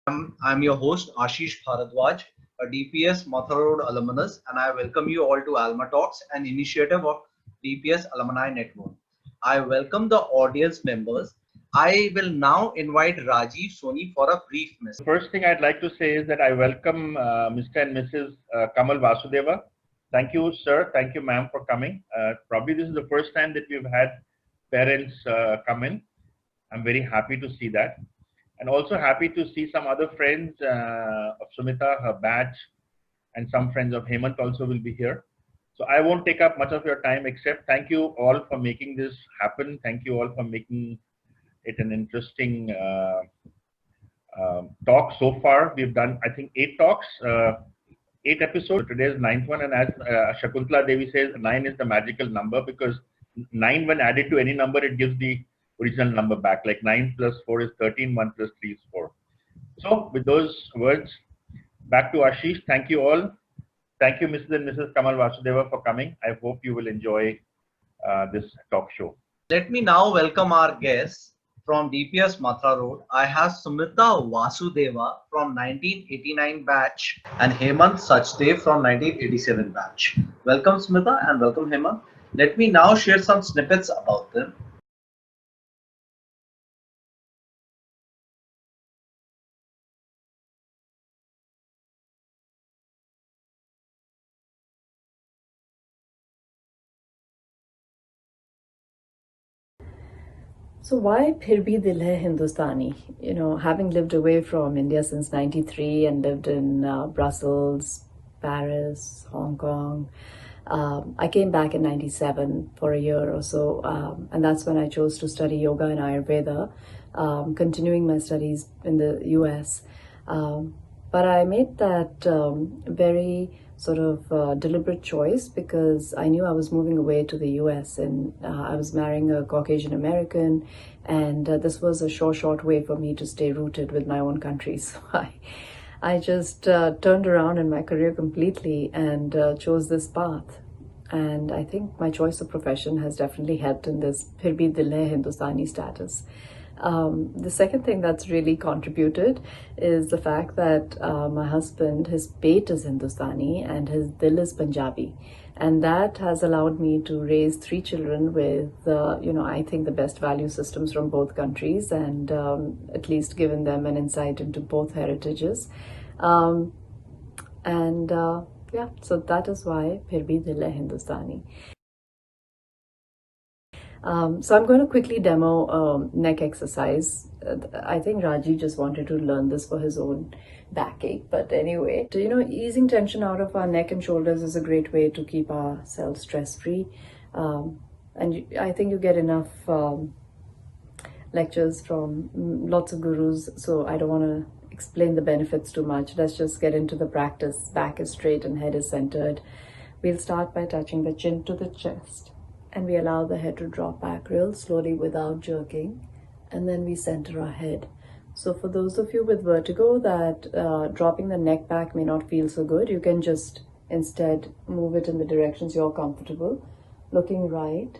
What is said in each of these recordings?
I'm your host Ashish Bharadwaj, a DPS Mathura Road alumnus, and I welcome you all to ALMA Talks, an initiative of DPS Alumni Network. I welcome the audience members. I will now invite Rajiv Soni for a brief message. First thing I'd like to say is that I welcome Mr. and Mrs. Kamal Vasudeva. Thank you, sir. Thank you, ma'am, for coming. Probably this is the first time that we've had parents come in. I'm very happy to see that. And also happy to see some other friends of Sumita, her batch, and some friends of Hemant also will be here. So I won't take up much of your time except thank you all for making this happen. Thank you all for making it an interesting talk so far. We've done, I think, 8 talks, 8 episodes. So today's ninth one, and as Shakuntala Devi says, 9 is the magical number because 9, when added to any number, it gives the original number back. Like 9 plus 4 is 13, 1 plus 3 is 4. So with those words, back to Ashish. Thank you all. Thank you, Mrs. and Mrs. Kamal Vasudeva, for coming. I hope you will enjoy this talk show. Let me now welcome our guests from DPS Mathura Road. I have Sumita Vasudeva from 1989 batch and Hemant Sachdev from 1987 batch. Welcome Smita and welcome Hemant. Let me now share some snippets about them. So why Phir bhi dil hai Hindustani? You know, having lived away from India since '93 and lived in Brussels, Paris, Hong Kong, I came back in '97 for a year or so, and that's when I chose to study yoga and Ayurveda, continuing my studies in the US. But I made that very sort of deliberate choice because I knew I was moving away to the US and I was marrying a Caucasian American, and this was a short way for me to stay rooted with my own country. So I just turned around in my career completely and chose this path. And I think my choice of profession has definitely helped in this Phir bhi dil hai Hindustani status. The second thing that's really contributed is the fact that my husband, his pate is Hindustani and his dil is Punjabi. And that has allowed me to raise 3 children with, I think the best value systems from both countries and at least given them an insight into both heritages. So that is why Phir bhi dil hai Hindustani. So I'm going to quickly demo neck exercise. I think Raji just wanted to learn this for his own backache. But anyway, easing tension out of our neck and shoulders is a great way to keep ourselves stress-free. I think you get enough lectures from lots of gurus, so I don't want to explain the benefits too much. Let's just get into the practice. Back is straight and head is centered. We'll start by touching the chin to the chest. And we allow the head to drop back real slowly without jerking, and then we center our head. So for those of you with vertigo that dropping the neck back may not feel so good, you can just instead move it in the directions you're comfortable, looking right,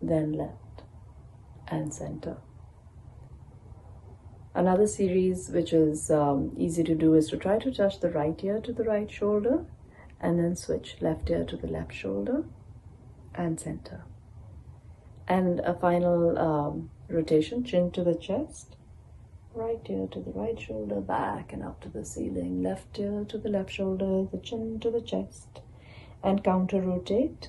then left, and center. Another series which is easy to do is to try to touch the right ear to the right shoulder, and then switch left ear to the left shoulder, and center. And a final rotation, chin to the chest, right ear to the right shoulder, back and up to the ceiling, left ear to the left shoulder, the chin to the chest, and counter rotate.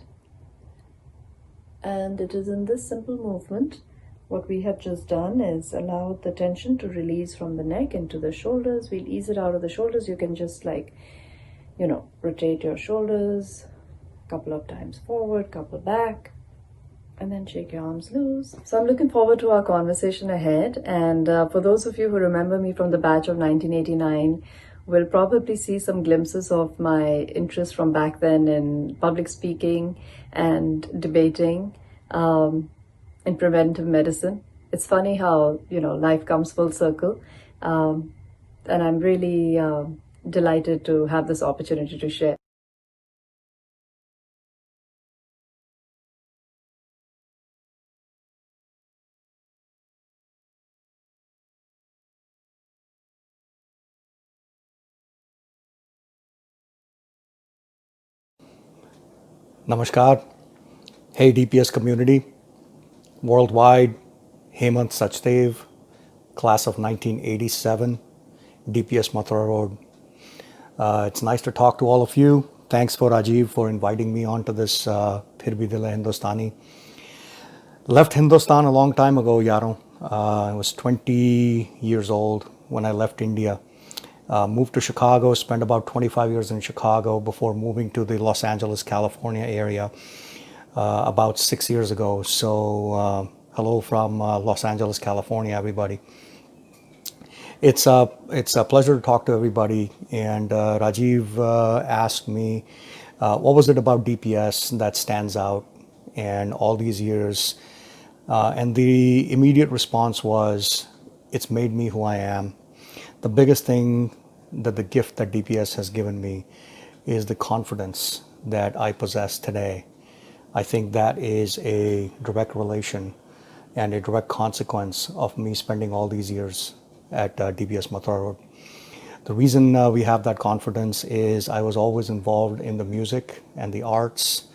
And it is in this simple movement, what we have just done is allow the tension to release from the neck into the shoulders. We'll ease it out of the shoulders. You can just rotate your shoulders, couple of times forward, couple back, and then shake your arms loose. So I'm looking forward to our conversation ahead. And for those of you who remember me from the batch of 1989, will probably see some glimpses of my interest from back then in public speaking and debating in preventive medicine. It's funny how, life comes full circle. And I'm really delighted to have this opportunity to share. Namaskar. Hey DPS community, worldwide, Hemant Sachdev, class of 1987, DPS Mathura Road. It's nice to talk to all of you. Thanks for Rajiv for inviting me onto this Phir Bhi Dil Hai Hindustani. Left Hindustan a long time ago, Yaro. I was 20 years old when I left India. Moved to Chicago, spent about 25 years in Chicago before moving to the Los Angeles, California area about 6 years ago. So hello from Los Angeles, California, everybody. It's a pleasure to talk to everybody. And Rajiv asked me, what was it about DPS that stands out and all these years? And the immediate response was, it's made me who I am. The biggest thing, that the gift that DPS has given me is the confidence that I possess today. I think that is a direct relation and a direct consequence of me spending all these years at DPS Mathura Road. The reason we have that confidence is I was always involved in the music and the arts,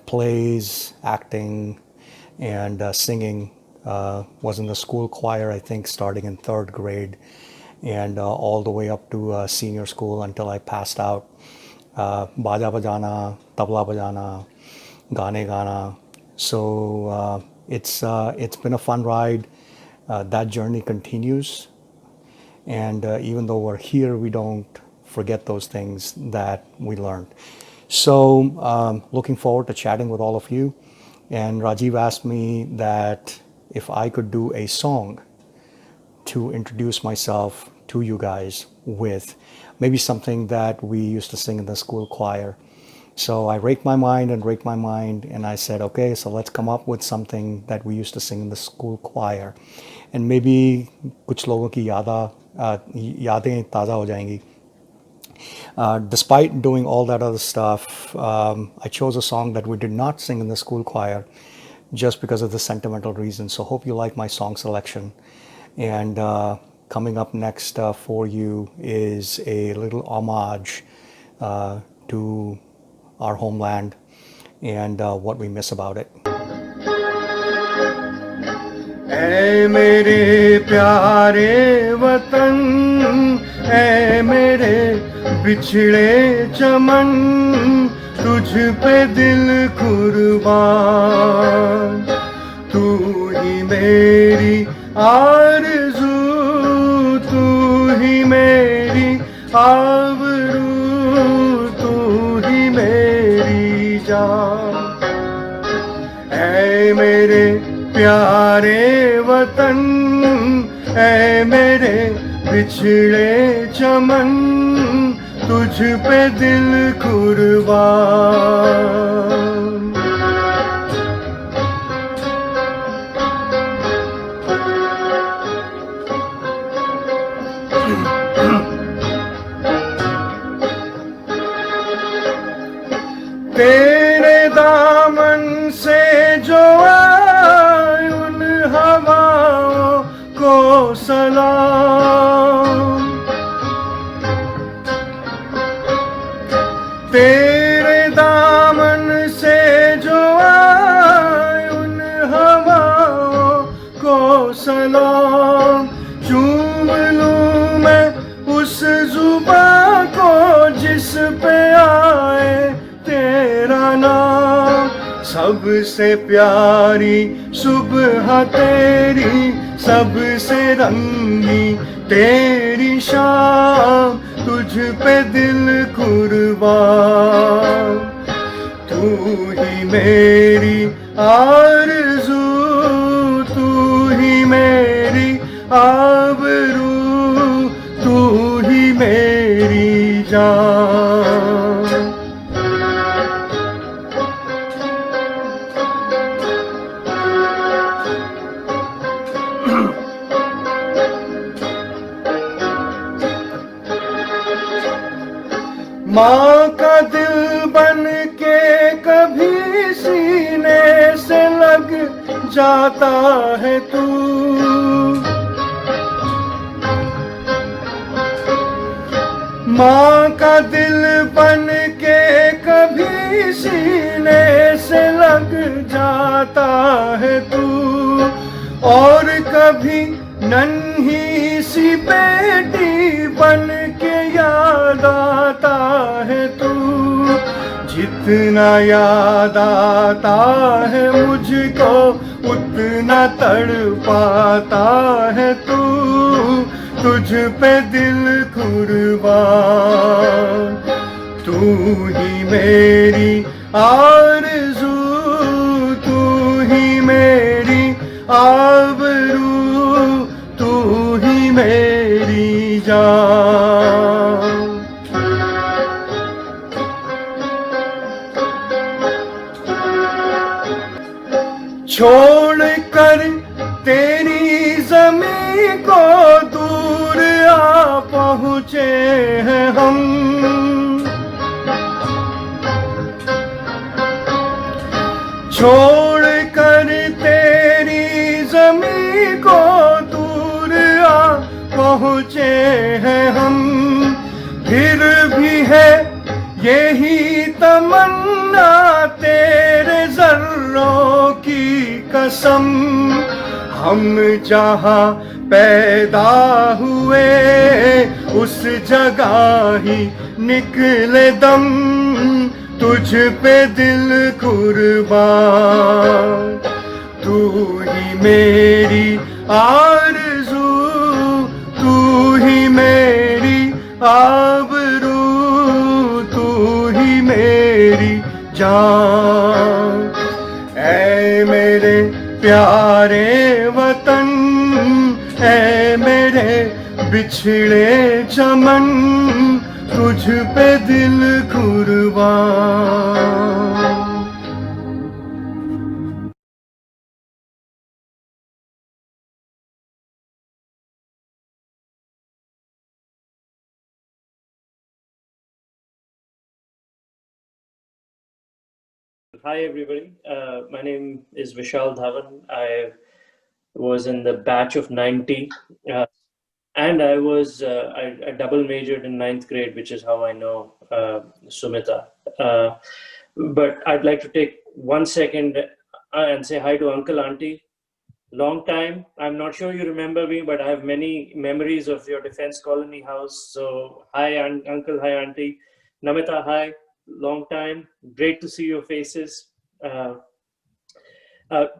plays, acting, and singing. Was in the school choir, I think, starting in 3rd grade and all the way up to senior school until I passed out. Baja bajana, tabla bajana, gaane gana. So it's been a fun ride. That journey continues, and even though we're here, we don't forget those things that we learned. So looking forward to chatting with all of you. And Rajiv asked me that if I could do a song to introduce myself to you guys with, maybe something that we used to sing in the school choir. So I raked my mind and I said, okay, so let's come up with something that we used to sing in the school choir. And maybe kuch logon ki yadein taza ho jayengi. Despite doing all that other stuff, I chose a song that we did not sing in the school choir just because of the sentimental reasons. So hope you like my song selection. And coming up next for you is a little homage to our homeland and what we miss about it. ऐ मेरे प्यारे वतन, ऐ मेरे बिछड़े चमन, तुझ पे दिल कुर्बान, तू ही मेरी आरज़ू, तू ही मेरी आबरू, तू ही मेरी जान। ऐ मेरे प्यारे वतन, ऐ मेरे बिछड़े चमन, तुझ पे दिल कुर्बान। तेरे दामन से जो आए उन हवाओं को सलाम, तेरे दामन से जो आए उन हवाओं को सलाम, चूम लूं मैं उस जुबां को जिस पे आए तेरा नाम। सबसे प्यारी सुबह तेरी, सबसे रंगी तेरी शाम, तुझ पे दिल कुर्बान, तू ही मेरी आरज़ू, तू ही मेरी आबरू, तू ही मेरी जान। माँ का दिल बन के कभी सीने से लग जाता है तू, माँ का दिल बन के कभी सीने और कभी नन्ही सी बेटी बन के याद आता है तू, जितना याद आता है मुझको उतना तड़पाता है तू, तुझ पे दिल कुर्बान, तू ही मेरी आरज़ू, तू ही मेरी आबरू, तू ही मेरी जान। छोड़ कर तेरी ज़मीं को दूर आ पहुँचे हैं हम, छोड़ कर तेरी ज़मीं को दूर आ पहुँचे हैं हम, फिर भी है यही तमन्ना तेरे ज़र्रों की कसम, हम जहाँ पैदा हुए उस जगह ही निकले दम, तुझ पे दिल कुर्बान, तू ही मेरी आरज़ू, तू ही मेरी आबरू, तू ही मेरी जान। ऐ मेरे प्यारे वतन, ऐ मेरे बिछड़े चमन, तुझ पे दिल कुर्बान। Hi everybody, my name is Vishal Dhawan. I was in the batch of 90 and I double majored in 9th grade, which is how I know Sumita. But I'd like to take 1 second and say hi to Uncle, Auntie. Long time. I'm not sure you remember me, but I have many memories of your defense colony house. So hi Uncle, hi Auntie. Namita, hi. Long time. Great to see your faces.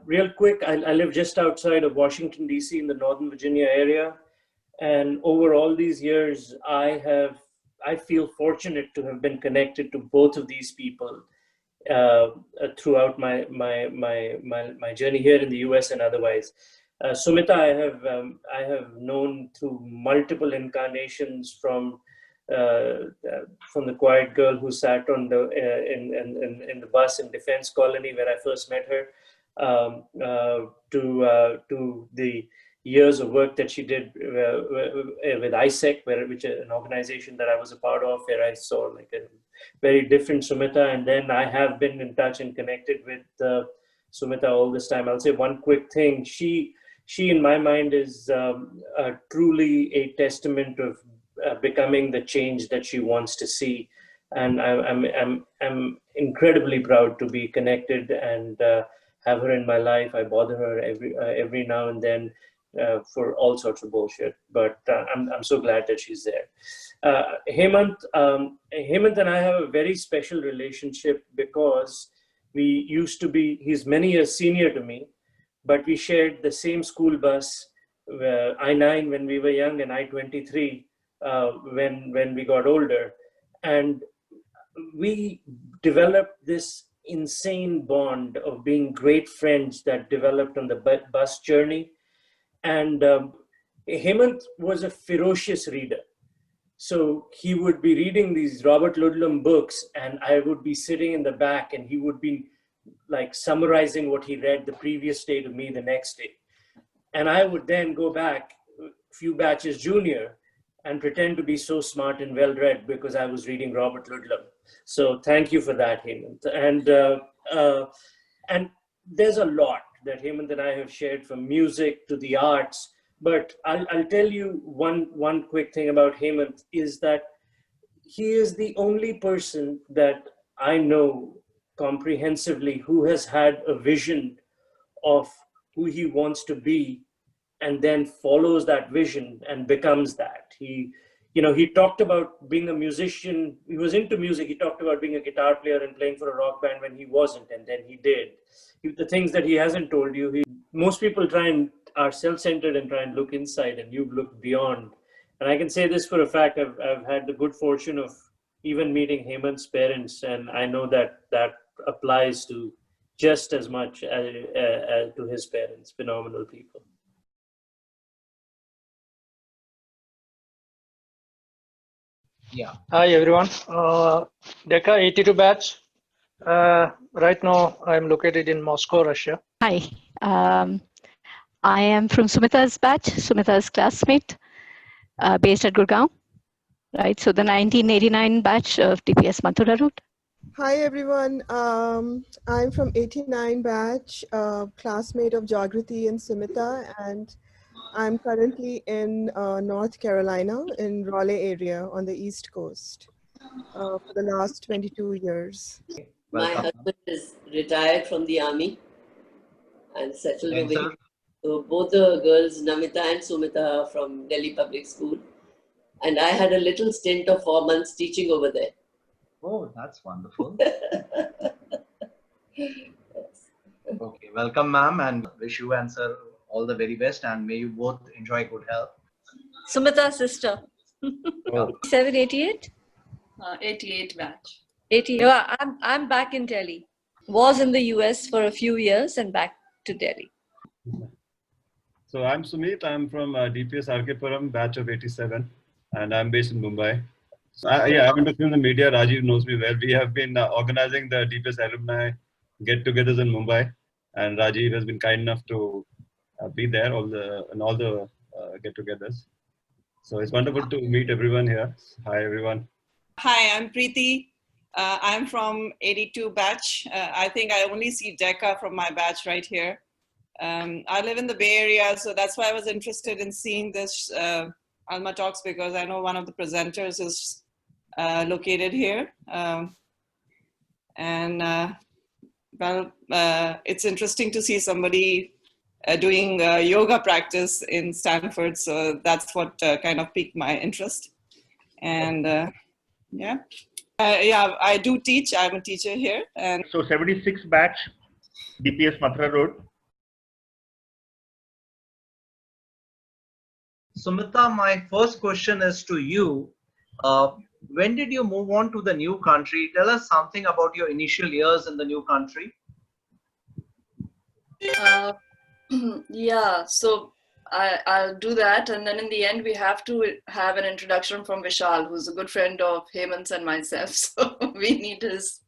Real quick, I live just outside of Washington, D.C. in the Northern Virginia area. And over all these years, I feel fortunate to have been connected to both of these people throughout my journey here in the US and otherwise. Sumita, I have known through multiple incarnations from the quiet girl who sat on the in the bus in Defense Colony where I first met her, to the years of work that she did with ISEC, which is an organization that I was a part of, where I saw like a very different Sumita, and then I have been in touch and connected with Sumita all this time. I'll say one quick thing. She in my mind is truly a testament of becoming the change that she wants to see, and I'm incredibly proud to be connected and have her in my life. I bother her every now and then for all sorts of bullshit, but I'm so glad that she's there. Hemant and I have a very special relationship because we used to be, he's many years senior to me, but we shared the same school bus, I-9 when we were young and I-23 when we got older. And we developed this insane bond of being great friends that developed on the bus journey. And Hemant was a ferocious reader. So he would be reading these Robert Ludlum books, and I would be sitting in the back, and he would be like summarizing what he read the previous day to me the next day. And I would then go back a few batches junior and pretend to be so smart and well-read because I was reading Robert Ludlum. So thank you for that, Hemant. And there's a lot that Hemant and I have shared, from music to the arts. But I'll tell you one quick thing about Hemant is that he is the only person that I know comprehensively who has had a vision of who he wants to be, and then follows that vision and becomes that. He talked about being a musician. He was into music. He talked about being a guitar player and playing for a rock band when he wasn't, and then he did. The things that he hasn't told you, most people are self-centered and try and look inside, and you've looked beyond. And I can say this for a fact. I've had the good fortune of even meeting Hemant's parents, and I know that applies to just as much to his parents. Phenomenal people. Yeah. Hi everyone, Deka 82 batch. Right now I'm located in Moscow, Russia. Hi, I am from Sumita's batch, Sumita's classmate, based at Gurgaon. Right, so the 1989 batch of DPS Mathura route. Hi everyone, I'm from 89 batch, classmate of Jagriti and Sumita, and I'm currently in North Carolina in Raleigh area on the East Coast for the last 22 years. Welcome. My husband is retired from the army and settled Thanks, away. sir. So both the girls, Namita and Sumita, are from Delhi Public School. And I had a little stint of 4 months teaching over there. Oh, that's wonderful. Yes. Okay, welcome, ma'am, and wish you and sir all the very best, and may you both enjoy good health. Sumita's sister. Oh. 788? 88 batch. 80. Yeah, I'm back in Delhi. Was in the US for a few years and back to Delhi. So I'm Sumit. I'm from DPS Arkepuram, batch of 87, and I'm based in Mumbai. So I've been in the media. Rajiv knows me well. We have been organizing the DPS alumni get-togethers in Mumbai, and Rajiv has been kind enough to be there all the get-togethers. So it's wonderful to meet everyone here. Hi everyone. Hi, I'm Preeti. I'm from 82 batch. I think I only see Decca from my batch right here. I live in the Bay Area, so that's why I was interested in seeing this Alma Talks, because I know one of the presenters is located here. It's interesting to see somebody doing yoga practice in Stanford, so that's what kind of piqued my interest. And yeah, I do teach. I'm a teacher here. And So 76 batch, DPS Mathura road. Sumita, my first question is to you. When did you move on to the new country? Tell us something about your initial years in the new country. yeah, so I'll do that. And then in the end, we have to have an introduction from Vishal, who's a good friend of Hemant's and myself. So we need his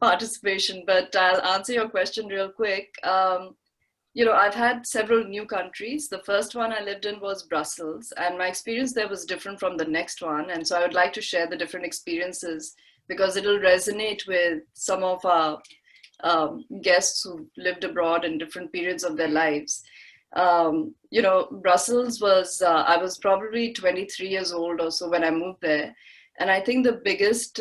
participation. But I'll answer your question real quick. I've had several new countries. The first one I lived in was Brussels, and my experience there was different from the next one. And so I would like to share the different experiences because it'll resonate with some of our guests who lived abroad in different periods of their lives. Brussels was, I was probably 23 years old or so when I moved there. And I think the biggest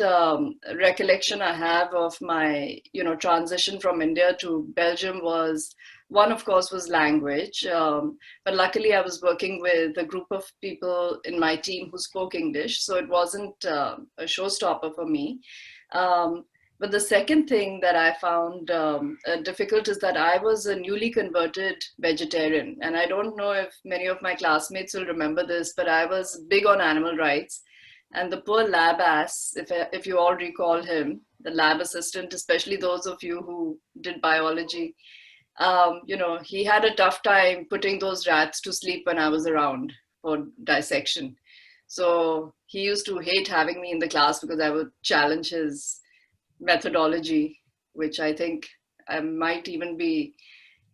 recollection I have of my, transition from India to Belgium was, one, of course, was language. But luckily, I was working with a group of people in my team who spoke English. So it wasn't a showstopper for me. But the second thing that I found difficult is that I was a newly converted vegetarian. And I don't know if many of my classmates will remember this, but I was big on animal rights. And the poor lab ass, if you all recall him, the lab assistant, especially those of you who did biology, he had a tough time putting those rats to sleep when I was around for dissection. So he used to hate having me in the class because I would challenge his methodology, which I think I might even be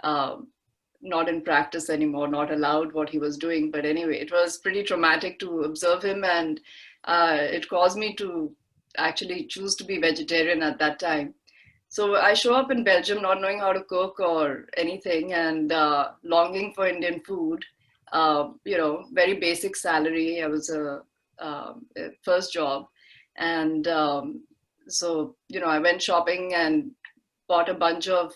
not in practice anymore, not allowed what he was doing. But anyway, it was pretty traumatic to observe him, and it caused me to actually choose to be vegetarian at that time. So I show up in Belgium not knowing how to cook or anything, and longing for Indian food. Very basic salary. I was a first job, and so I went shopping and bought a bunch of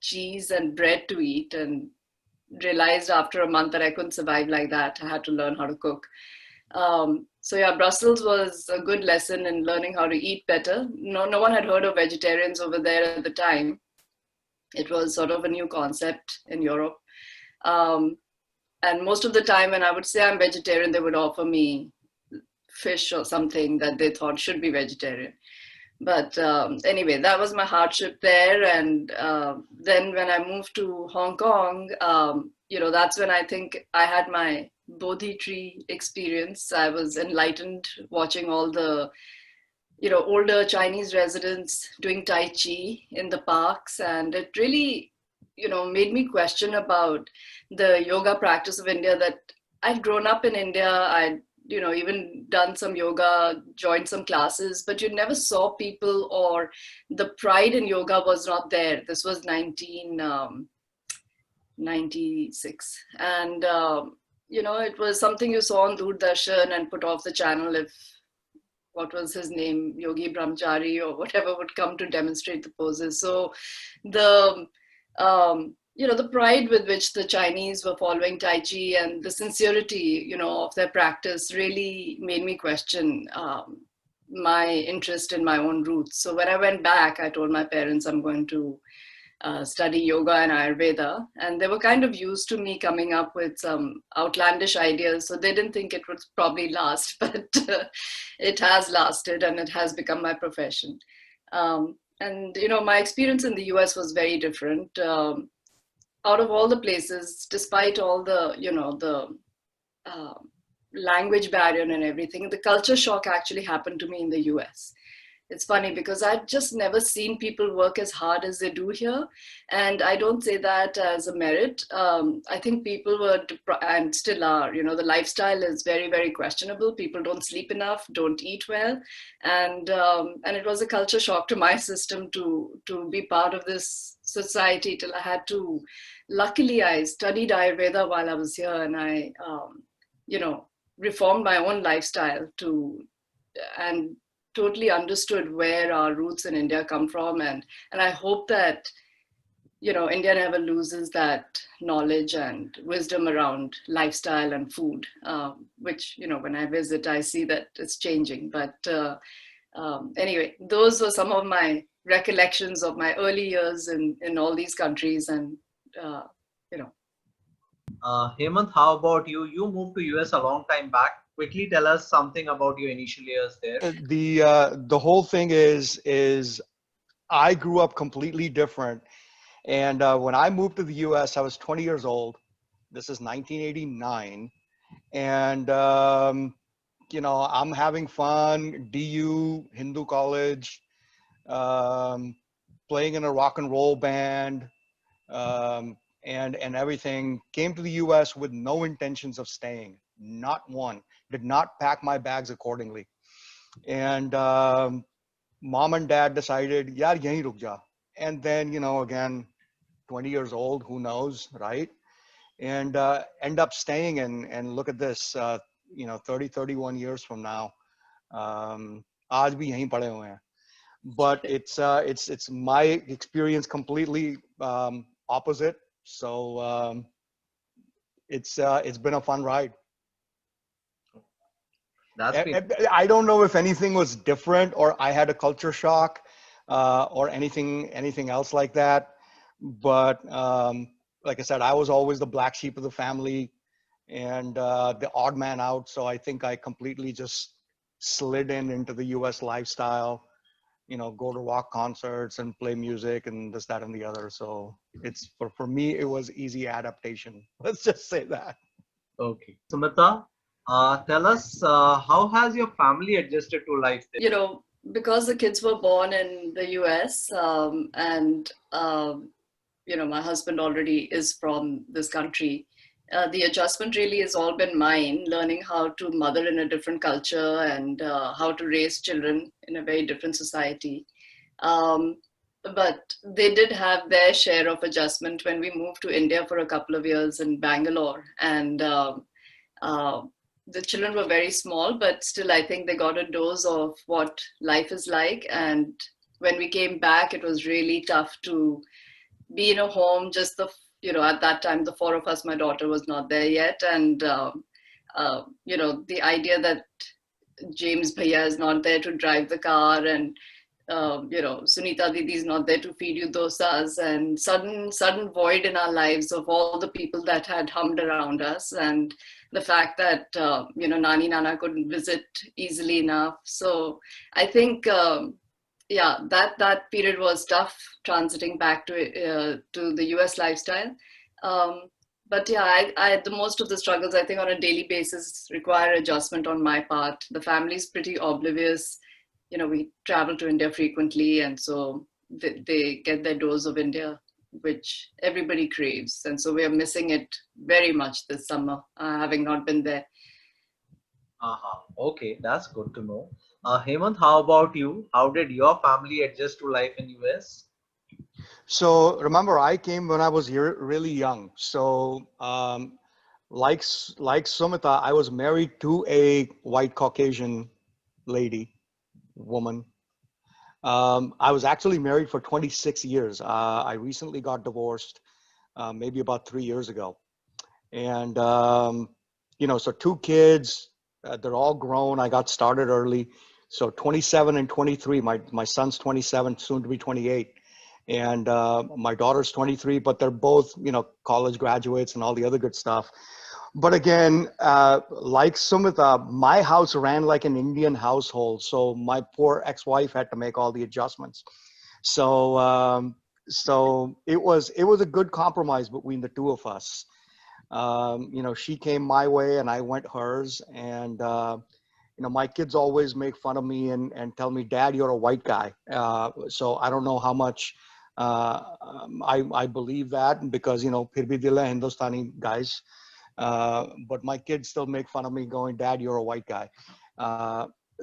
cheese and bread to eat, and realized after a month that I couldn't survive like that. I had to learn how to cook. So yeah, Brussels was a good lesson in learning how to eat better. No one had heard of vegetarians over there at the time. It was sort of a new concept in Europe. And most of the time when I would say I'm vegetarian, they would offer me fish or something that they thought should be vegetarian. But anyway, that was my hardship there. And then when I moved to Hong Kong, that's when I think I had my Bodhi tree experience. I was enlightened watching all the, older Chinese residents doing Tai Chi in the parks. And it really, made me question about the yoga practice of India, that I'd grown up in India. I'd even done some yoga, joined some classes, but you never saw people, or the pride in yoga was not there. This was 1996. And, it was something you saw on Doordarshan and put off the channel if, what was his name, Yogi Brahmachari or whatever would come to demonstrate the poses. So the pride with which the Chinese were following Tai Chi and the sincerity, of their practice really made me question my interest in my own roots. So when I went back, I told my parents I'm going to study yoga and Ayurveda. And they were kind of used to me coming up with some outlandish ideas. So they didn't think it would probably last, but it has lasted and it has become my profession. And, my experience in the US was very different. Out of all the places, despite all the, language barrier and everything, the culture shock actually happened to me in the US. It's funny because I'd just never seen people work as hard as they do here. And I don't say that as a merit. I think people were, and still are, the lifestyle is very, very questionable. People don't sleep enough, don't eat well. And it was a culture shock to my system to be part of this society till I had to, luckily I studied Ayurveda while I was here, and I, reformed my own lifestyle and totally understood where our roots in India come from. And I hope that, India never loses that knowledge and wisdom around lifestyle and food, which, when I visit, I see that it's changing. But anyway, those were some of my recollections of my early years in all these countries. And, Hemant, how about you? You moved to US a long time back. Quickly tell us something about your initial years there. The whole thing is I grew up completely different. And when I moved to the US, I was 20 years old. This is 1989. And, I'm having fun, DU, Hindu college, playing in a rock and roll band, and everything. Came to the US with no intentions of staying, not one. Did not pack my bags accordingly. And mom and dad decided, yaar, yahi ruk ja. And then, again, 20 years old, who knows, right? And end up staying, and look at this, 30, 31 years from now, aaj bhi yahin pade hue hain. But it's my experience completely opposite. So it's been a fun ride. I don't know if anything was different, or I had a culture shock, or anything else like that. But like I said, I was always the black sheep of the family and the odd man out. So I think I completely just slid into the US lifestyle, go to rock concerts and play music and this, that, and the other. So it's for me, it was easy adaptation. Let's just say that. Okay. Sumita, tell us, how has your family adjusted to life there? Because the kids were born in the US, and my husband already is from this country, the adjustment really has all been mine, learning how to mother in a different culture and how to raise children in a very different society. But they did have their share of adjustment when we moved to India for a couple of years in Bangalore. And the children were very small, but still I think they got a dose of what life is like. And when we came back, it was really tough to be in a home, just the at that time, the four of us, my daughter was not there yet. And, the idea that James Bhaiya is not there to drive the car, and Sunita Didi is not there to feed you dosas, and sudden void in our lives of all the people that had hummed around us, and the fact that Nani Nana couldn't visit easily enough. So I think that period was tough, transiting back to the US lifestyle. But yeah, the most of the struggles, I think, on a daily basis require adjustment on my part. The family is pretty oblivious. We travel to India frequently, and so they get their dose of India, which everybody craves. And so we are missing it very much this summer, having not been there. Okay, that's good to know. Hemant, how about you? How did your family adjust to life in US? So remember, I came when I was really young. So like Sumita, I was married to a white Caucasian woman. I was actually married for 26 years. I recently got divorced maybe about 3 years ago. And, so 2 kids, they're all grown. I got started early. So 27 and 23, my son's 27, soon to be 28. And my daughter's 23, but they're both, college graduates and all the other good stuff. But again, like Sumita, my house ran like an Indian household. So my poor ex-wife had to make all the adjustments. So it was a good compromise between the two of us. She came my way and I went hers. And, my kids always make fun of me and tell me, Dad, you're a white guy. So I don't know how much I believe that, because, Phir bhi dil hai Hindustani guys. But my kids still make fun of me going, Dad, you're a white guy.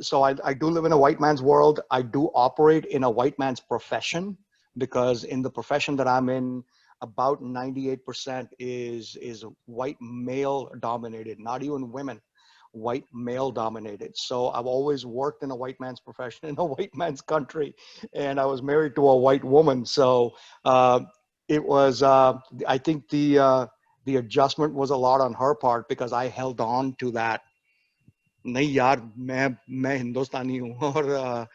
So I do live in a white man's world. I do operate in a white man's profession, because in the profession that I'm in, about 98% is white male dominated, not even women, white male dominated. So I've always worked in a white man's profession in a white man's country, and I was married to a white woman. So it was, I think the adjustment was a lot on her part, because I held on to that. Nahi yaar, main Hindustani hu, aur,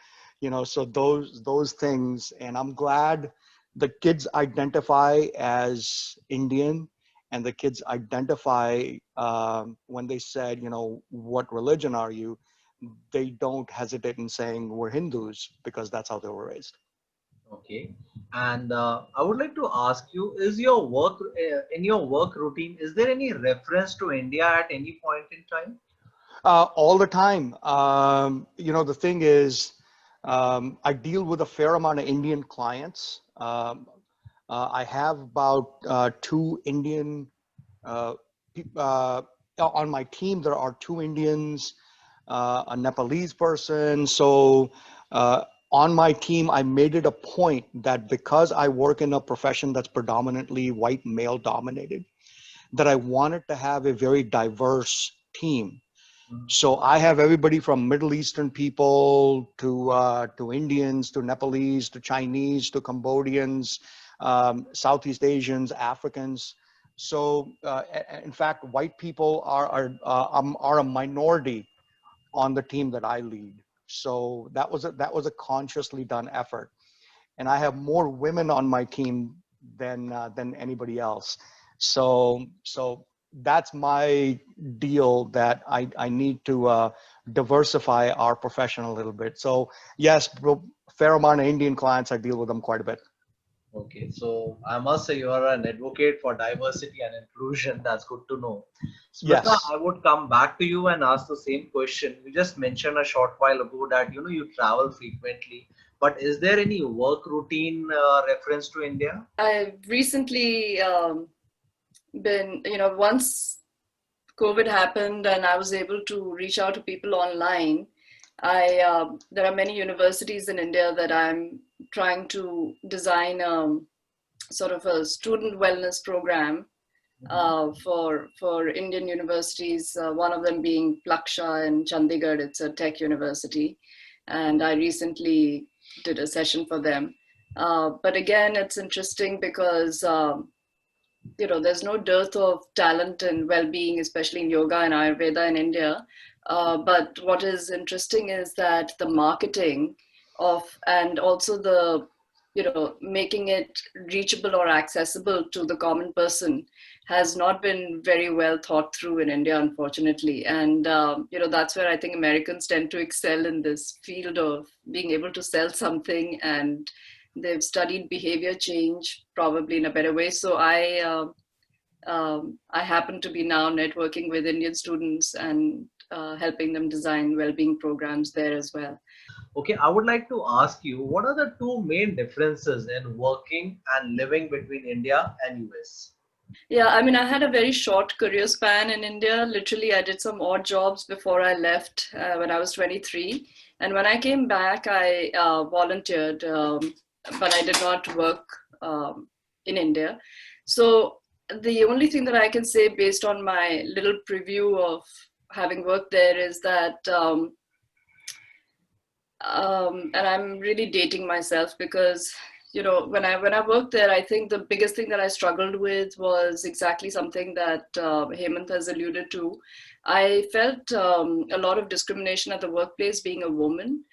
so those things. And I'm glad the kids identify as Indian, and the kids identify when they said, what religion are you? They don't hesitate in saying we're Hindus, because that's how they were raised. Okay. And I would like to ask you, is your work in your work routine, is there any reference to India at any point in time? All the time. The thing is, I deal with a fair amount of Indian clients. I have about 2 Indian, on my team, there are 2 Indians, a Nepalese person. So on my team, I made it a point that because I work in a profession that's predominantly white male dominated, that I wanted to have a very diverse team. So I have everybody from Middle Eastern people to Indians, to Nepalese, to Chinese, to Cambodians, Southeast Asians, Africans. So in fact, white people are a minority on the team that I lead. So that was a consciously done effort, and I have more women on my team than anybody else. So that's my deal, that I need to diversify our profession a little bit. So yes, fair amount of Indian clients, I deal with them quite a bit. Okay, so I must say you are an advocate for diversity and inclusion. That's good to know. Smita, Yes. I would come back to you and ask the same question. You just mentioned a short while ago that you travel frequently, but is there any work routine reference to India? I've recently been, once COVID happened and I was able to reach out to people online, there are many universities in India that I'm trying to design sort of a student wellness program for Indian universities, one of them being Plaksha in Chandigarh. It's a tech university. And I recently did a session for them. But again, it's interesting because there's no dearth of talent and well-being, especially in yoga and Ayurveda in India. But what is interesting is that the marketing of, and also the, making it reachable or accessible to the common person has not been very well thought through in India, unfortunately. And, that's where I think Americans tend to excel in this field of being able to sell something, and they've studied behavior change probably in a better way. So I happen to be now networking with Indian students and helping them design well-being programs there as well. Okay, I would like to ask you, what are the two main differences in working and living between India and US? Yeah, I mean, I had a very short career span in India. Literally, I did some odd jobs before I left when I was 23. And when I came back, I volunteered, but I did not work in India. So the only thing that I can say based on my little preview of having worked there is that, and I'm really dating myself because, when I worked there, I think the biggest thing that I struggled with was exactly something that Hemant has alluded to. I felt a lot of discrimination at the workplace being a woman,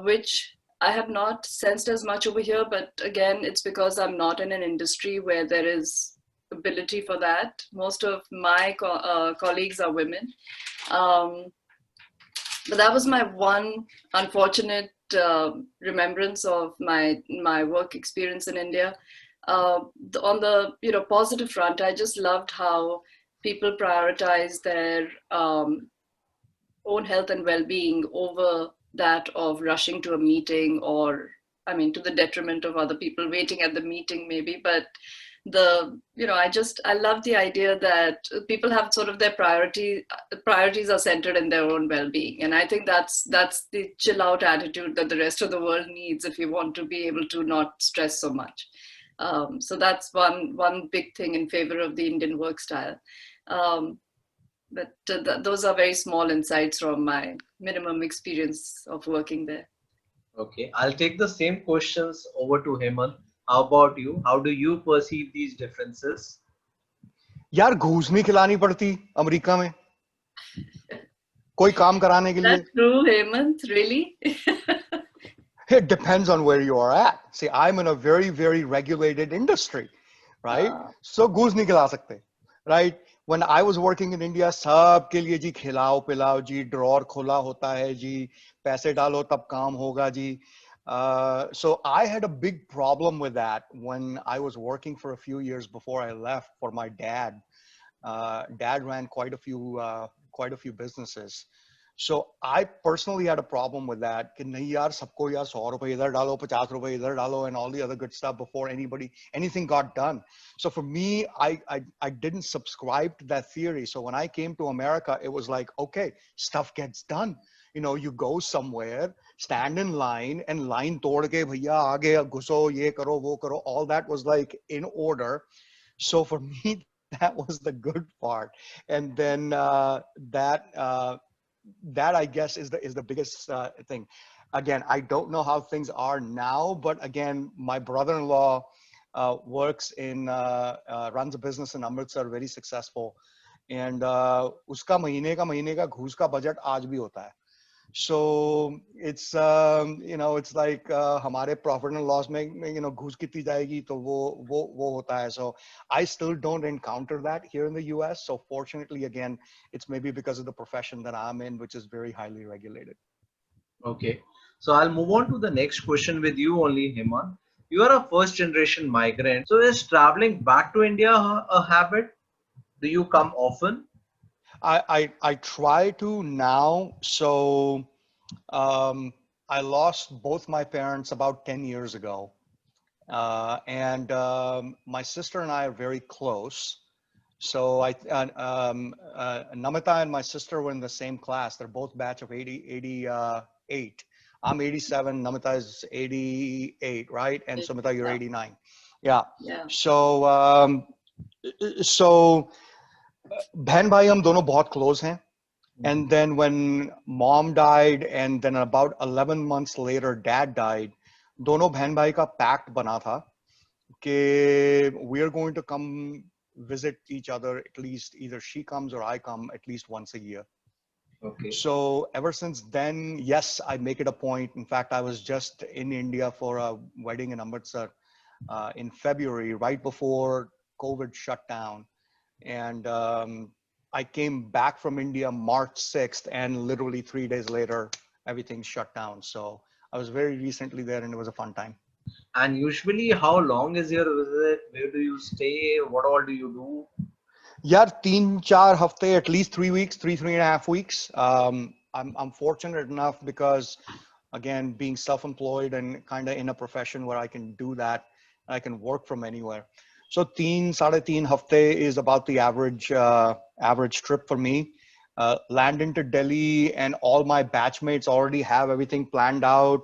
which I have not sensed as much over here. But again, it's because I'm not in an industry where there is ability for that. Most of my colleagues are women. But that was my one unfortunate remembrance of my work experience in India. On the positive front, I just loved how people prioritize their own health and well-being over that of rushing to a meeting, or to the detriment of other people waiting at the meeting maybe. But I love the idea that people have sort of their priorities are centered in their own well-being. And I think that's the chill out attitude that the rest of the world needs if you want to be able to not stress so much. So that's one big thing in favor of the Indian work style. But those are very small insights from my minimum experience of working there. Okay, I'll take the same questions over to Hemant. How about you? How do you perceive these differences? यार घूस नहीं खिलानी पड़ती America में कोई काम कराने के लिए. That's true, Hemant, really? It depends on where you are at. See, I'm in a very, very regulated industry, right? So घूस नहीं खिला सकते, right? When I was working in India, सब के लिए जी खिलाओ पिलाओ जी, ड्रॉर खुला होता है जी, पैसे डालो तब काम होगा जी. So I had a big problem with that when I was working for a few years before I left for my dad. Dad ran quite a few businesses. So I personally had a problem with that. कि नहीं यार सबको यार 100 रुपए इधर डालो 50 रुपए इधर डालो and all the other good stuff before anything got done. So for me, I didn't subscribe to that theory. So when I came to America, it was like, okay, stuff gets done. You go somewhere, stand in line, and line tod ke bhaiya aage ghuso ye karo wo karo. All that was like in order. So for me, that was the good part. And then that I guess is the biggest thing. Again, I don't know how things are now, but again, my brother-in-law works runs a business in Amritsar, very successful, and उसका महीने का घूस का budget आज भी होता है. So it's it's like हमारे profit and loss में घूस कितनी जाएगी तो वो होता है. So I still don't encounter that here in the US. So fortunately, again, it's maybe because of the profession that I'm in, which is very highly regulated. Okay, so I'll move on to the next question with you only, Hemant. You are a first generation migrant. So is traveling back to India a habit? Do you come often? I try to now. So I lost both my parents about 10 years ago. And my sister and I are very close. So Namita and my sister were in the same class. They're both batch of 88. I'm 87, Namita is 88, right? And Sumita, you're 89. Yeah. So बहन भाई हम दोनों बहुत close हैं. And then when mom died and then about 11 months later dad died, दोनों बहन भाई का pact बना था कि we are going to come visit each other at least, either she comes or I come at least once a year. Okay. So ever since then, yes, I make it a point. In fact, I was just in India for a wedding in Amritsar in February, right before COVID shut down. And I came back from India March 6th, and literally 3 days later, everything shut down. So I was very recently there, and it was a fun time. And usually, how long is your visit? Where do you stay? What all do you do? Yeah, 3-4 hafte, at least 3 weeks, 3.5 weeks. I'm fortunate enough because, again, being self-employed and kind of in a profession where I can do that, I can work from anywhere. So 3-3.5 hafte is about the average trip for me. Land into Delhi, and all my batchmates already have everything planned out.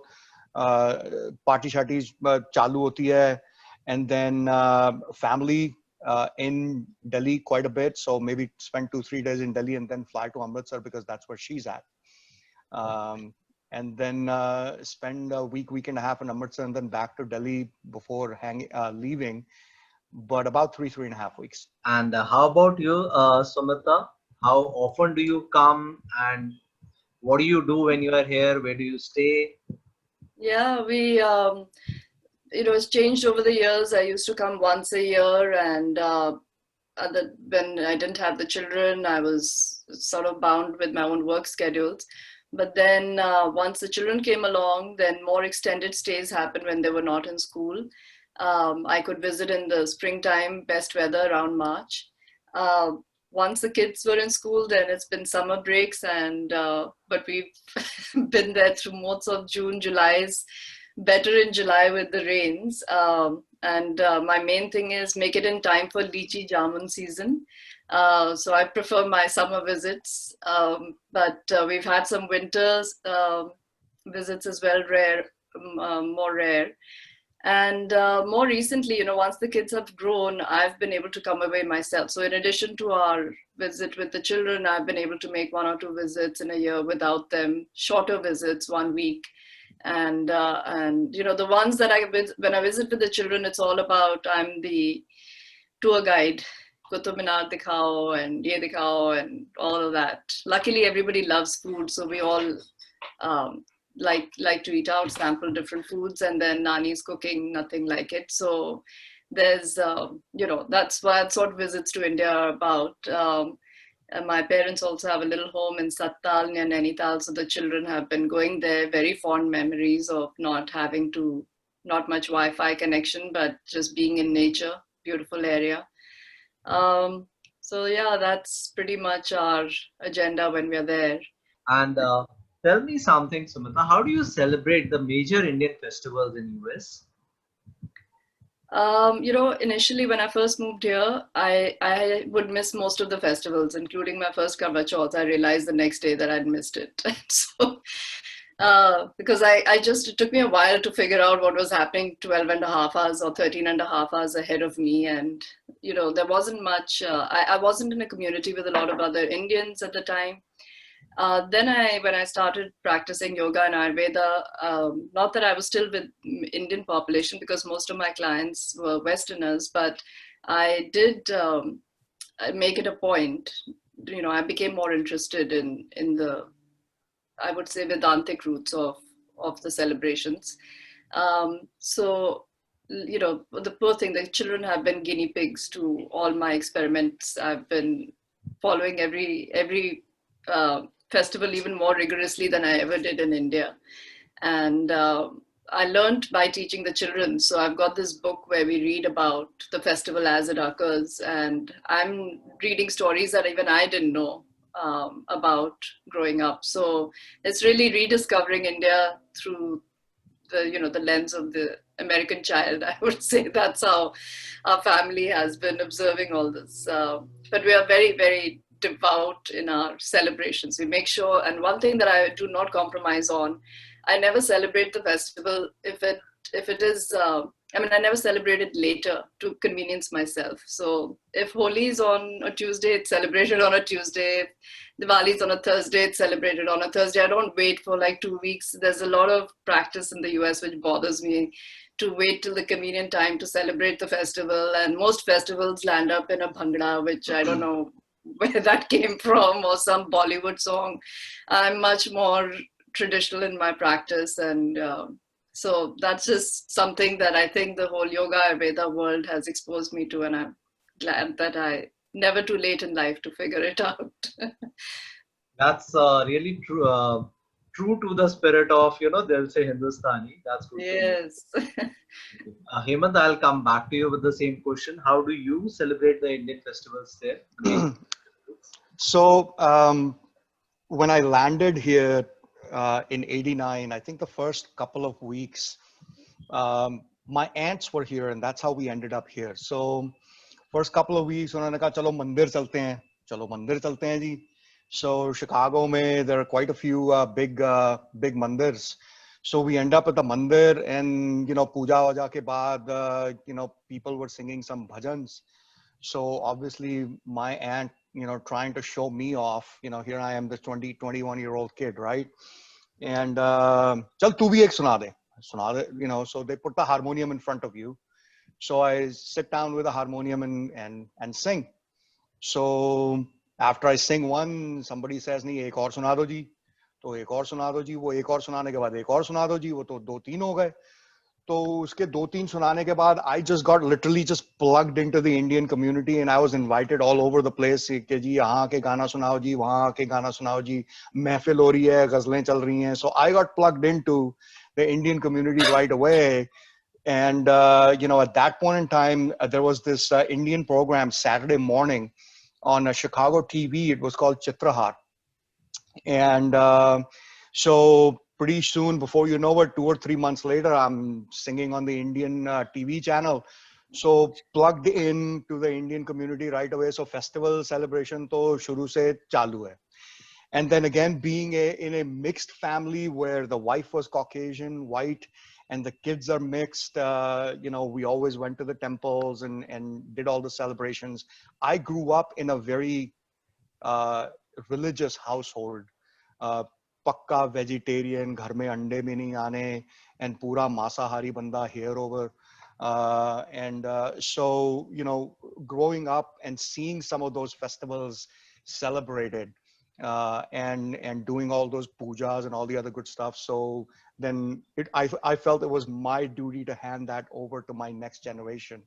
Party sharties chalu hoti hai, and then family in Delhi quite a bit. So maybe spend 2-3 days in Delhi and then fly to Amritsar because that's where she's at. And then spend a week and a half in Amritsar and then back to Delhi before leaving. But about 3.5 weeks. And how about you, Sumita? How often do you come, and what do you do when you are here? Where do you stay? Yeah, we it's changed over the years. I used to come once a year, and when I didn't have the children, I was sort of bound with my own work schedules. But then once the children came along, then more extended stays happened when they were not in school. I could visit in the springtime, best weather around March. Once the kids were in school, then it's been summer breaks, and but we've been there through most of June, July's better in July with the rains. My main thing is make it in time for lychee jamun season. So I prefer my summer visits, but we've had some winters visits as well, more rare. And more recently, once the kids have grown, I've been able to come away myself. So in addition to our visit with the children, I've been able to make 1 or 2 visits in a year without them, shorter visits, 1 week. And the ones that when I visit with the children, it's all about, I'm the tour guide, Qutub Minar dikhao and ye dikhao and all of that. Luckily, everybody loves food, so we all like to eat out, sample different foods, and then Nani's cooking, nothing like it. So there's, that's what visits to India are about. And my parents also have a little home in Sattal near Nainital, so the children have been going there. Very fond memories of not much Wi-Fi connection, but just being in nature, beautiful area. So yeah, that's pretty much our agenda when we're there. And tell me something, Sumita, how do you celebrate the major Indian festivals in US? Initially when I first moved here, I would miss most of the festivals, including my first Karwa Chauth. I realized the next day that I'd missed it. So, because it took me a while to figure out what was happening 12.5 hours or 13.5 hours ahead of me. And, there wasn't much, I wasn't in a community with a lot of other Indians at the time. Then when I started practicing yoga and Ayurveda, not that I was still with Indian population because most of my clients were Westerners, but I did make it a point, I became more interested in the, I would say, Vedantic roots of the celebrations. So, the poor thing, the children have been guinea pigs to all my experiments. I've been following every festival even more rigorously than I ever did in India. And I learned by teaching the children. So I've got this book where we read about the festival as it occurs. And I'm reading stories that even I didn't know about growing up. So it's really rediscovering India through the lens of the American child. I would say that's how our family has been observing all this. But we are very, very devout in our celebrations. We make sure, and one thing that I do not compromise on, I never celebrate the festival if it if it is, I mean, I never celebrated later to convenience myself. So if Holi is on a Tuesday, it's celebrated on a Tuesday. If Diwali is on a Thursday, it's celebrated on a Thursday. I don't wait for like 2 weeks. There's a lot of practice in the US which bothers me, to wait till the convenient time to celebrate the festival. And most festivals land up in a bhangra, which I don't know where that came from, or some Bollywood song. I'm much more traditional in my practice, and so that's just something that I think the whole yoga Ayurveda world has exposed me to, and I'm glad that I never too late in life to figure it out. That's really true. True to the spirit of, they'll say Hindustani. That's good. Yes. Hemant, I'll come back to you with the same question. How do you celebrate the Indian festivals there? So when I landed here in '89, I think the first couple of weeks, my aunts were here, and that's how we ended up here. So first couple of weeks, उन्होंने कहा चलो मंदिर चलते हैं, चलो मंदिर चलते हैं जी. So Chicago में there are quite a few big mandirs. So we end up at the mandir, and puja vaja ke baad, people were singing some bhajans. So obviously my aunt, trying to show me off, here I am, this 21-year-old kid, right? And chal tu bhi ek suna de, so they put the harmonium in front of you. So I sit down with a harmonium and sing. So after I sing one, somebody says, "Nahi, ek aur suna do ji." तो एक और सुना दो जी. वो एक और सुनाने के बाद एक और सुना दो जी. वो तो 2-3 हो गए. तो उसके 2-3 सुनाने के बाद I just got literally just plugged into the Indian community, and I was invited all over the place कि जी यहाँ के गाना सुनाओ जी, वहाँ के गाना सुनाओ जी, महफिल हो रही है, गजलें चल रही हैं. So I got plugged into the Indian community right away. And at that point in time, there was this Indian program Saturday morning on Chicago TV. It was called Chitrahar. And so pretty soon, before you know it, 2 or 3 months later, I'm singing on the Indian TV channel. So plugged in to the Indian community right away. So festival celebration to shuru se chalu hai. And then again, being in a mixed family where the wife was Caucasian, white, and the kids are mixed, we always went to the temples and did all the celebrations. I grew up in a very religious household. Pakka vegetarian, ghar mein ande bhi nahi aane, and pura masahari banda here over. So, growing up and seeing some of those festivals celebrated, and doing all those pujas and all the other good stuff. So then I felt it was my duty to hand that over to my next generation.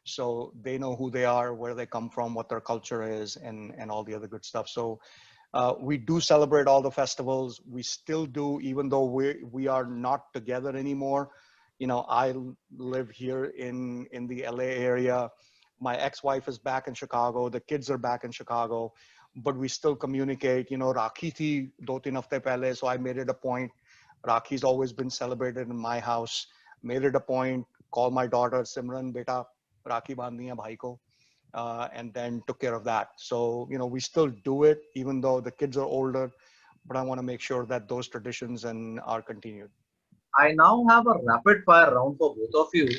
So they know who they are, where they come from, what their culture is, and all the other good stuff. So we do celebrate all the festivals. We still do, even though we are not together anymore. I live here in the LA area. My ex-wife is back in Chicago. The kids are back in Chicago, but we still communicate. Rakhi thi 2-3 hafte pehle, so I made it a point. Rakhi's always been celebrated in my house. Made it a point, call my daughter, Simran, beta, Rakhi bandhi hai bhai ko. And then took care of that. So, we still do it, even though the kids are older, but I want to make sure that those traditions are continued. I now have a rapid fire round for both of you.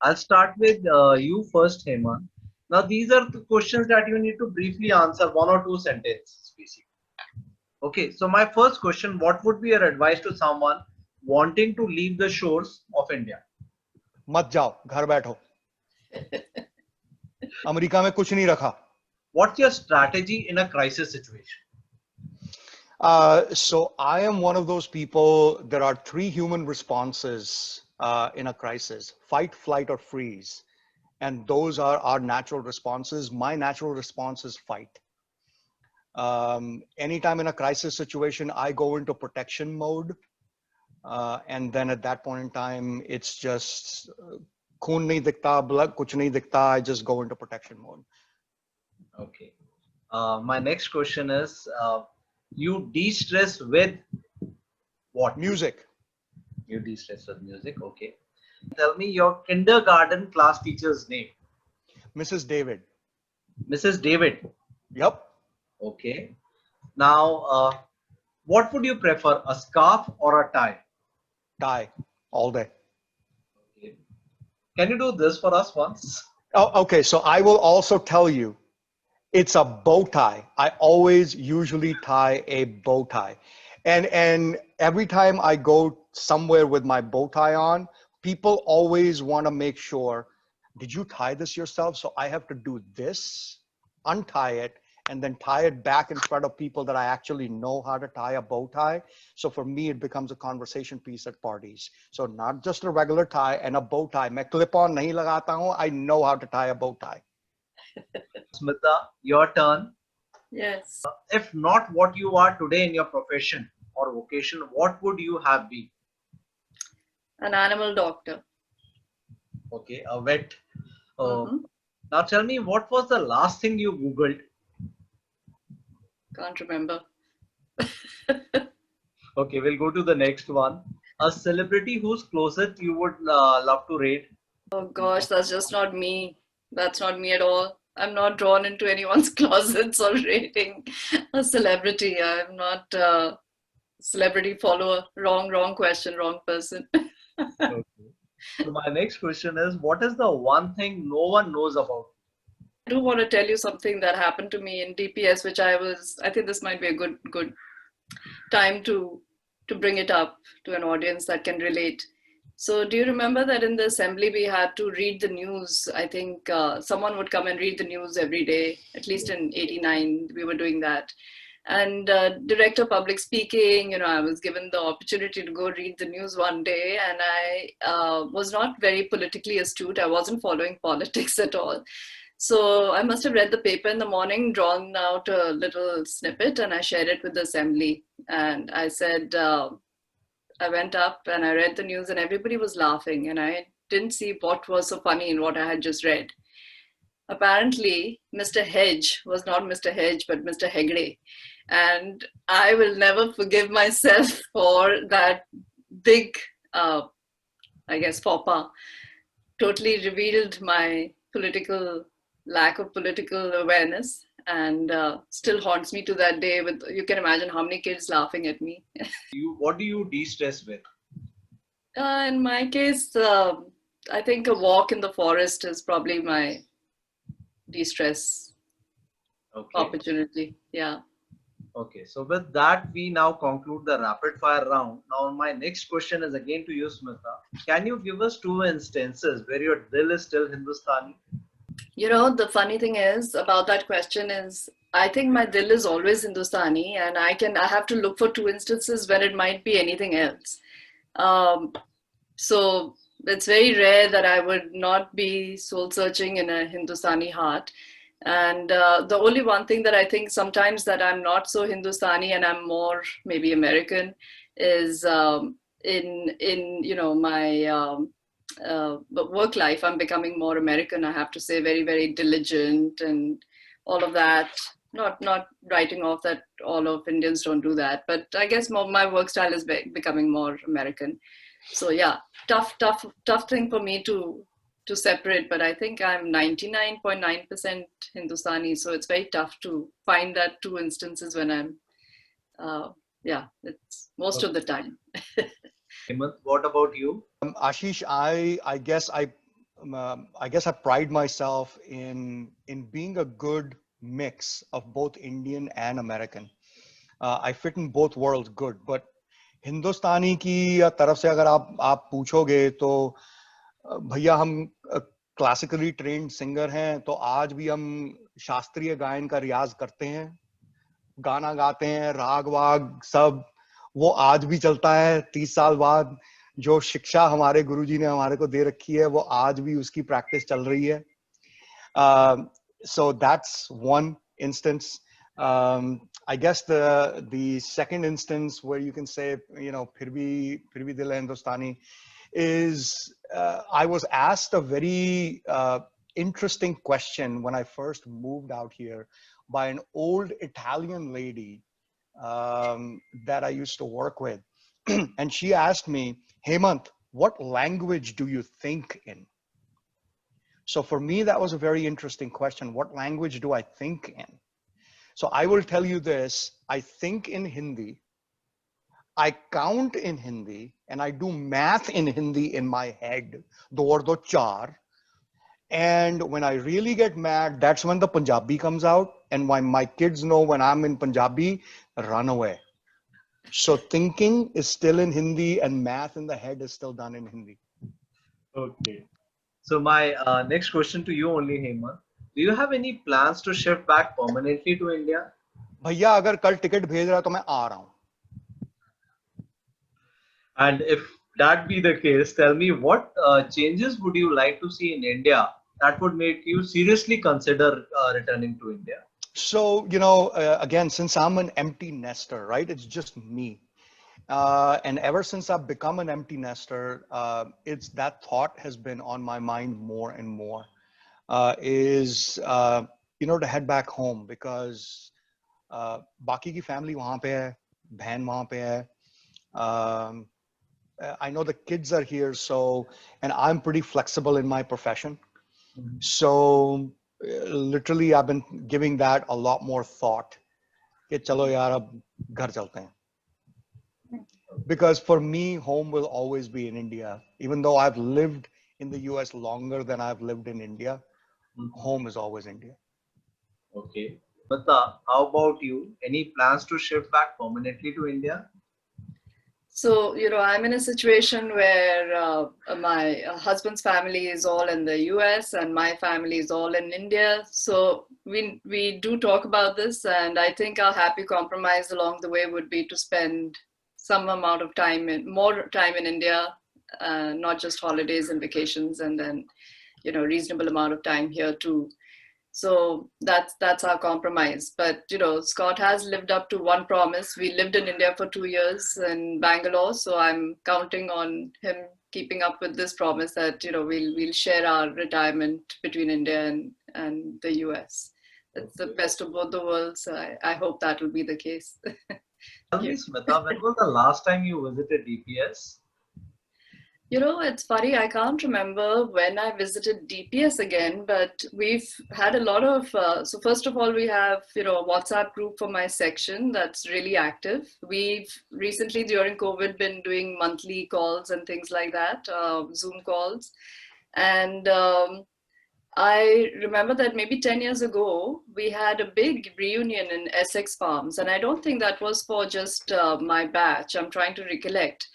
I'll start with you first, Hemant. Now, these are the questions that you need to briefly answer, 1 or 2 sentences, basically. Okay, so my first question, what would be your advice to someone wanting to leave the shores of India? Mat jao, ghar baitho. America mein kuch nahi rakha. What's your strategy in a crisis situation? So I am one of those people. There are 3 human responses in a crisis: fight, flight, or freeze. And those are our natural responses. My natural response is fight. Anytime in a crisis situation, I go into protection mode. And then at that point in time, it's just khoon nahi dikhta, blood kuch nahi dikhta. I just go into protection mode. Okay. My next question is, you de-stress with what? Music. You de-stress with music. Okay. Tell me your kindergarten class teacher's name. Mrs. David. Mrs. David. Yep. Okay. Now, what would you prefer, a scarf or a tie? Tie, all day. Can you do this for us once? Oh, okay. So I will also tell you, it's a bow tie. I always usually tie a bow tie. And every time I go somewhere with my bow tie on, people always want to make sure, did you tie this yourself? So I have to do this, untie it, and then tie it back in front of people that I actually know how to tie a bow tie. So for me, it becomes a conversation piece at parties. So not just a regular tie and a bow tie. मैं clip on नहीं लगाता हूँ. I know how to tie a bow tie. Smita, your turn. Yes. If not what you are today in your profession or vocation, what would you have been? An animal doctor. Okay, a vet. Now tell me, what was the last thing you Googled? Can't remember. Okay, we'll go to the next one. A celebrity whose closet you would love to raid. Oh gosh, that's just not me. That's not me at all. I'm not drawn into anyone's closets or rating a celebrity. I'm not a celebrity follower. Wrong question, wrong person. Okay. So my next question is, what is the one thing no one knows about? I do want to tell you something that happened to me in DPS, which I think this might be a good time to bring it up to an audience that can relate. So do you remember that in the assembly we had to read the news? I think someone would come and read the news every day, at least in '89 we were doing that. And director of public speaking, I was given the opportunity to go read the news one day, and I was not very politically astute. I wasn't following politics at all. So I must have read the paper in the morning, drawn out a little snippet, and I shared it with the assembly. And I said, I went up and I read the news and everybody was laughing, and I didn't see what was so funny in what I had just read. Apparently, Mr. Hedge was not Mr. Hedge, but Mr. Hegde. And I will never forgive myself for that big, I guess, faux pas. Totally revealed my lack of political awareness, and still haunts me to that day. With, you can imagine how many kids laughing at me. What do you de-stress with? In my case, I think a walk in the forest is probably my de-stress opportunity. Yeah. Okay, so with that, we now conclude the rapid fire round. Now, my next question is again to you, Smita. Can you give us 2 instances where your dil is still Hindustani? The funny thing is about that question is, I think my dil is always Hindustani, and I have to look for 2 instances when it might be anything else. So it's very rare that I would not be soul searching in a Hindustani heart. And the only one thing that I think sometimes that I'm not so Hindustani and I'm more maybe American is in my work life. I'm becoming more American, I have to say, very, very diligent and all of that. Not writing off that all of Indians don't do that, but I guess my work style is becoming more American. So yeah, tough thing for me to separate, but I think I'm 99.9% Hindustani, so it's very tough to find that 2 instances when I'm it's most of the time. Hemant, what about you? Ashish, I guess I pride myself in being a good mix of both Indian and American. I fit in both worlds good, but हिंदुस्तानी की तरफ से अगर आप पूछोगे तो भैया हम classically trained singer हैं, तो आज भी हम शास्त्रीय गायन का रियाज करते हैं, गाना गाते हैं, राग वाग सब वो आज भी चलता है 30 साल बाद. जो शिक्षा हमारे गुरुजी ने हमारे को दे रखी है वो आज भी उसकी प्रैक्टिस चल रही है. So that's one instance. I guess the second instance where you can say, फिर भी दिल है हिंदुस्तानी is I was asked a very interesting question when I first moved out here by an old Italian lady that I used to work with. And she asked me, Hemant, what language do you think in? So for me, that was a very interesting question. What language do I think in? So I will tell you this, I think in Hindi, I count in Hindi and I do math in Hindi in my head. Do or do char. And when I really get mad, that's when the Punjabi comes out. And when my kids know when I'm in Punjabi, run away. So thinking is still in Hindi and math in the head is still done in Hindi. Okay. So my next question to you only, Hemant. Do you have any plans to shift back permanently to India? भैया अगर कल ticket भेज रहा तो मैं आ रहा हूँ. And if that be the case, tell me what changes would you like to see in India that would make you seriously consider returning to India? So, again, since I'm an empty nester, right? It's just me. And ever since I've become an empty nester, it's that thought has been on my mind more and more, to head back home because बाकी की family वहाँ पे है, बहन वहाँ पे है. I know the kids are here, and I'm pretty flexible in my profession. So literally I've been giving that a lot more thought. कि चलो यार अब घर चलते हैं. Because for me, home will always be in India. Even though I've lived in the US longer than I've lived in India, home is always India. Okay. Mata, how about you? Any plans to shift back permanently to India? So, I'm in a situation where my husband's family is all in the US and my family is all in India. So we do talk about this, and I think our happy compromise along the way would be to spend some amount of time more time in India, not just holidays and vacations, and then, reasonable amount of time here too. So that's our compromise. But, Scott has lived up to one promise. We lived in India for 2 years in Bangalore. So I'm counting on him keeping up with this promise that, we'll share our retirement between India and the US. It's the best of both the worlds. So I hope that will be the case. Tell me, Smita, when was the last time you visited DPS? It's funny, I can't remember when I visited DPS again, but we've had a lot of, so first of all, we have, a WhatsApp group for my section that's really active. We've recently during COVID been doing monthly calls and things like that, Zoom calls. And I remember that maybe 10 years ago, we had a big reunion in Essex Farms. And I don't think that was for just my batch. I'm trying to recollect.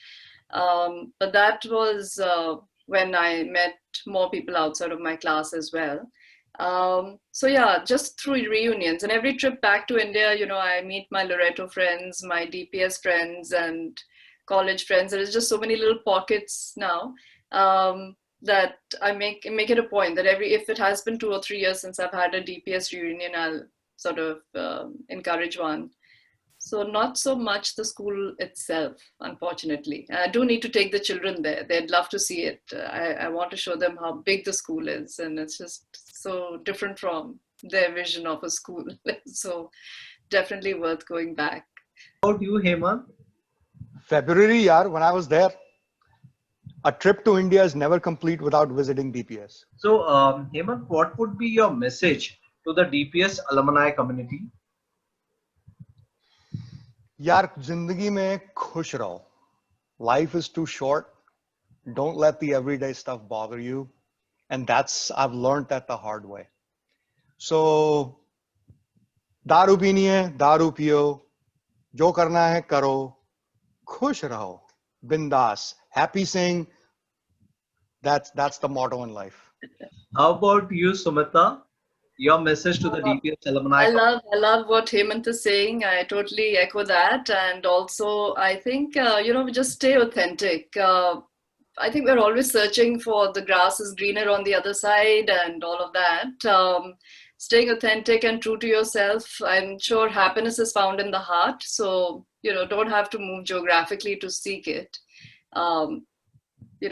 But that was when I met more people outside of my class as well. So yeah, just through reunions and every trip back to India, I meet my Loreto friends, my DPS friends and college friends. There's just so many little pockets now that I make it a point that if it has been 2 or 3 years since I've had a DPS reunion, I'll sort of encourage one. So not so much the school itself, unfortunately. I do need to take the children there. They'd love to see it. I want to show them how big the school is, and it's just so different from their vision of a school. So definitely worth going back. How about you, Hemant? February, yaar, when I was there. A trip to India is never complete without visiting DPS. So, Hemant, what would be your message to the DPS alumni community? यार जिंदगी में खुश रहो. Life is too short. Don't let the everyday stuff bother you. And I've learned that the hard way. So, दारू पीनी है, दारू पियो. जो करना है करो. खुश रहो. Bindas. Happy saying, that's the motto in life. How about you, Sumita? Your message to the DPS alumni? I love what Hemant is saying. I totally echo that. And also, I think, we just stay authentic. I think we're always searching for the grass is greener on the other side and all of that. Staying authentic and true to yourself. I'm sure happiness is found in the heart. So, don't have to move geographically to seek it.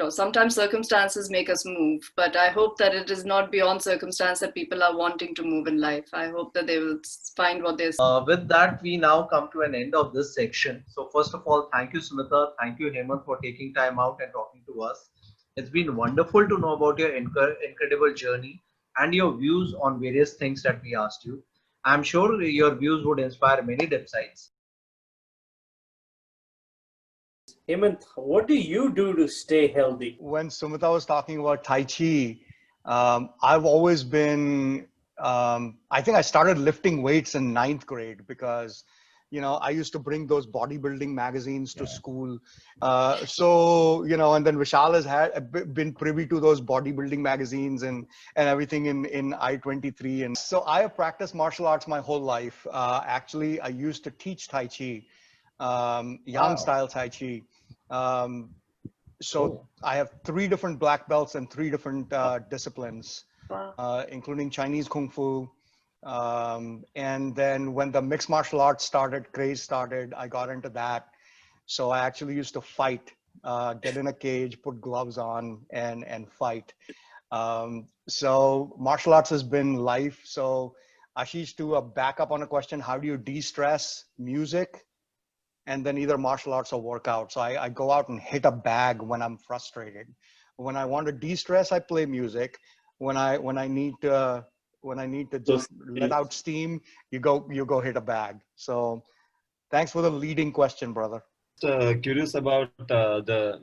Sometimes circumstances make us move, but I hope that it is not beyond circumstance that people are wanting to move in life. I hope that they will find what they're. With that, we now come to an end of this section. So first of all, thank you, Sumita. Thank you, Hemant, for taking time out and talking to us. It's been wonderful to know about your incredible journey and your views on various things that we asked you. I'm sure your views would inspire many websites. Hemant, what do you do to stay healthy? When Sumita was talking about Tai Chi, I've always been, I think I started lifting weights in 9th grade because, I used to bring those bodybuilding magazines to school. So, and then Vishal has been privy to those bodybuilding magazines and everything in I-23. And so I have practiced martial arts my whole life. Actually, I used to teach Tai Chi, Yang style Tai Chi. So I have 3 different black belts and 3 different disciplines, including Chinese Kung Fu. And then when the mixed martial arts craze started, I got into that. So I actually used to fight, get in a cage, put gloves on and fight. So martial arts has been life. So Ashish, to back up on a question, how do you de-stress? Music, and then either martial arts or workout. So I go out and hit a bag when I'm frustrated. When I want to de-stress, I play music. When I need to just let out steam, you go hit a bag. So thanks for the leading question, brother. Curious about whether,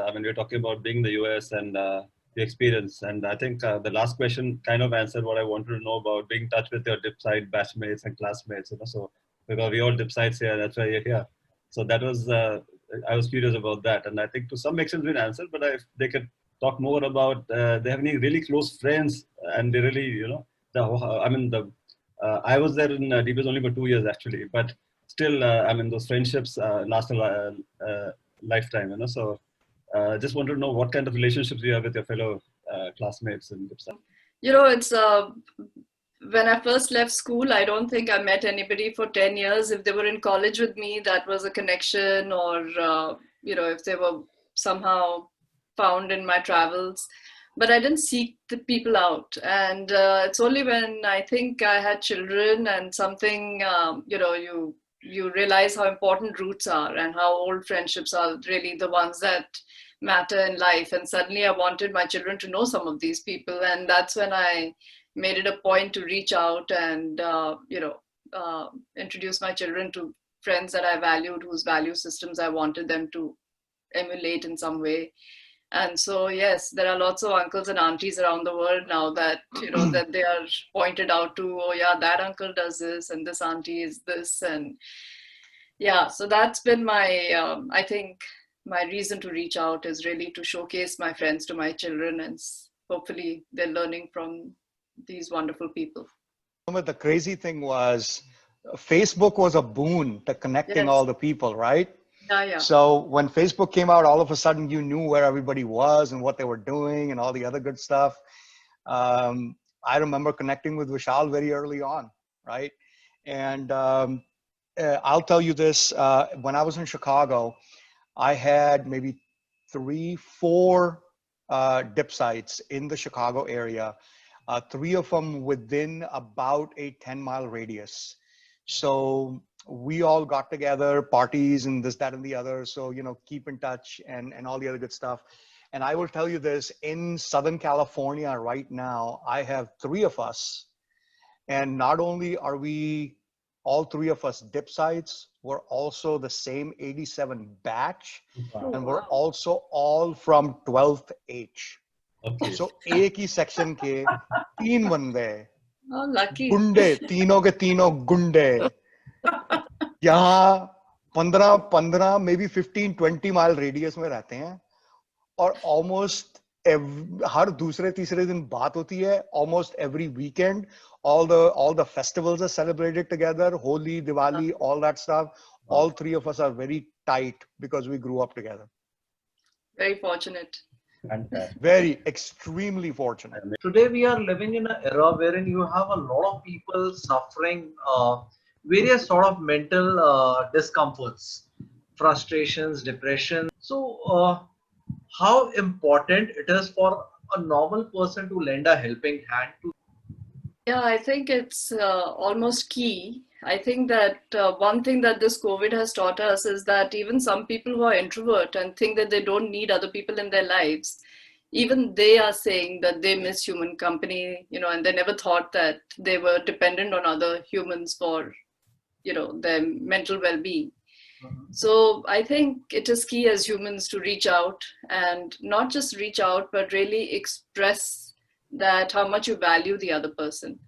I mean, we're talking about being in the US and the experience. And I think the last question kind of answered what I wanted to know about being in touch with your dip side batchmates and classmates. So because we all dip sides here, that's why you're here. So that was, I was curious about that. And I think to some extent it's been answered, but if they could talk more about, they have any really close friends and they really, I was there in DPS only for 2 years actually, but still, those friendships last a lifetime, So just wanted to know what kind of relationships you have with your fellow classmates and dip side. It's when I first left school, I don't think I met anybody for 10 years. If they were in college with me, that was a connection, or, if they were somehow found in my travels. But I didn't seek the people out. And it's only when I think I had children and something, you realize how important roots are and how old friendships are really the ones that matter in life. And suddenly I wanted my children to know some of these people. And that's when I made it a point to reach out and, introduce my children to friends that I valued, whose value systems I wanted them to emulate in some way. And so, yes, there are lots of uncles and aunties around the world now that, that they are pointed out to, oh yeah, that uncle does this and this auntie is this. And yeah, so that's been my, I think my reason to reach out is really to showcase my friends to my children, and hopefully they're learning from these wonderful people. The crazy thing was Facebook was a boon to connecting all the people, right? Yeah. So when Facebook came out, all of a sudden you knew where everybody was and what they were doing and all the other good stuff. I remember connecting with Vishal very early on, right? And I'll tell you this, when I was in Chicago, I had maybe 3-4 dip sites in the Chicago area. 3 of them within about a 10-mile radius. So we all got together, parties and this, that, and the other. So, keep in touch and all the other good stuff. And I will tell you this, in Southern California right now, I have 3 of us. And not only are we, all 3 of us dip sites, we're also the same 87 batch. Wow. And we're also all from 12th H. Okay. So एक ही section के 3 बंदे, गुंडे, तीनों के तीनों गुंडे, यहाँ 15 maybe 15-20 mile radius में रहते हैं और almost हर दूसरे तीसरे दिन बात होती है. Almost every weekend, all the festivals are celebrated together, Holi, Diwali, all that stuff. All 3 of us are very tight because we grew up together. Very fortunate. Very extremely fortunate. Today we are living in an era wherein you have a lot of people suffering various sort of mental discomforts, frustrations, depression. So how important it is for a normal person to lend a helping hand to? Yeah, I think it's almost key. I think that one thing that this COVID has taught us is that even some people who are introvert and think that they don't need other people in their lives, even they are saying that they miss human company, and they never thought that they were dependent on other humans for, their mental well-being. So I think it is key as humans to reach out, and not just reach out, but really express that how much you value the other person.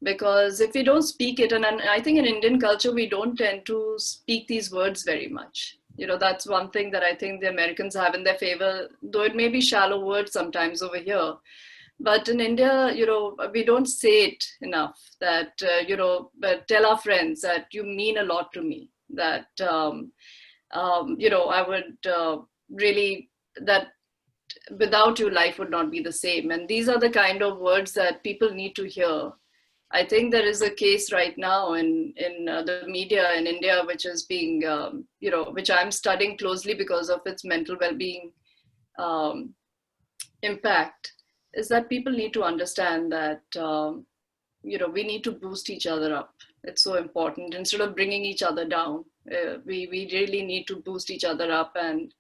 Because if we don't speak it, and I think in Indian culture, we don't tend to speak these words very much. You know, that's one thing that I think the Americans have in their favor, though it may be shallow words sometimes over here. But in India, you know, we don't say it enough that, you know, but tell our friends that you mean a lot to me, that, you know, I would really, that without you, life would not be the same. And these are the kind of words that people need to hear. I think there is a case right now in the media in India, which is being, you know, which I'm studying closely because of its mental well-being impact, is that people need to understand that, you know, we need to boost each other up. It's so important. Instead of bringing each other down, we really need to boost each other up and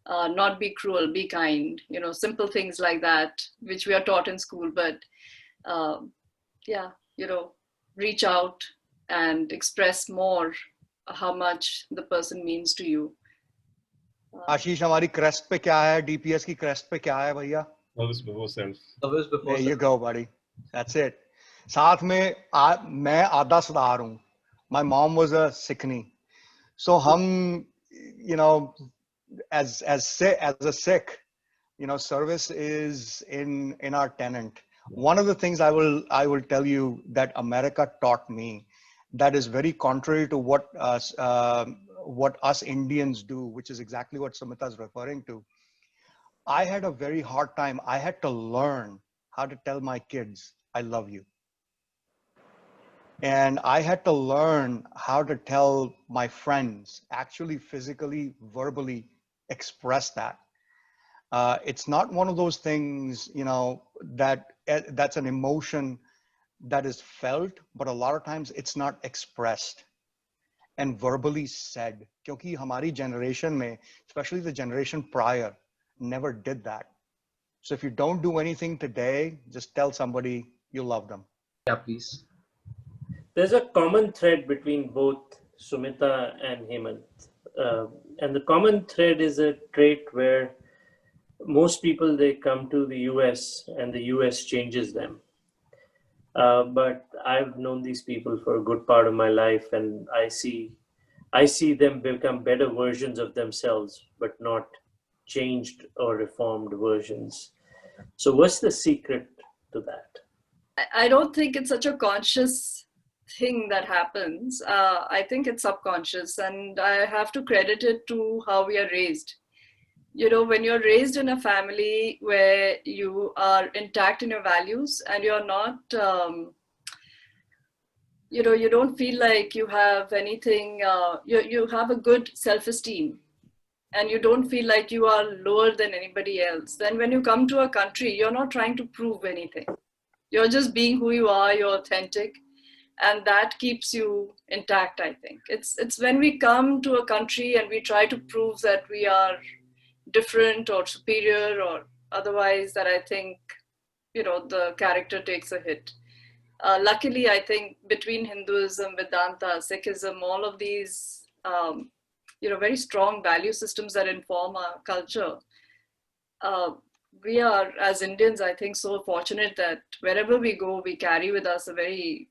not be cruel, be kind, you know, simple things like that, which we are taught in school. But yeah, you know, reach out and express more how much the person means to you. आशीष, हमारी crest पे क्या है? DPS की crest पे क्या है भैया? Service before self. Service before There you self. go, buddy. That's it. साथ में मैं आधा सुधार हूँ. My mom was a Sikhni, so हम, you know, as a Sikh, you know, service is in our tenet. One of the things I will tell you that America taught me that is very contrary to what us Indians do, which is exactly what Sumita is referring to. I had a very hard time. I had to learn how to tell my kids, I love you. And I had to learn how to tell my friends, actually physically, verbally express that. It's not one of those things, you know, that's an emotion that is felt, but a lot of times it's not expressed and verbally said. Kyunki hamari generation mein, especially the generation prior, never did that. So if you don't do anything today, just tell somebody you love them. Yeah, please. There's a common thread between both Sumita and Hemant. And the common thread is a trait where most people, they come to the US and the US changes them. But I've known these people for a good part of my life, and I see them become better versions of themselves, but not changed or reformed versions. So what's the secret to that? I don't think it's such a conscious thing that happens. I think it's subconscious, and I have to credit it to how we are raised. You know, when you're raised in a family where you are intact in your values and you're not, you know, you don't feel like you have anything, you have a good self-esteem, and you don't feel like you are lower than anybody else, then when you come to a country, you're not trying to prove anything. You're just being who you are, you're authentic, and that keeps you intact, I think. It's when we come to a country and we try to prove that we are different or superior or otherwise, that I think, you know, the character takes a hit. Luckily, I think between Hinduism, Vedanta, Sikhism, all of these, you know, very strong value systems that inform our culture, we are, as Indians, I think, so fortunate that wherever we go, we carry with us a very,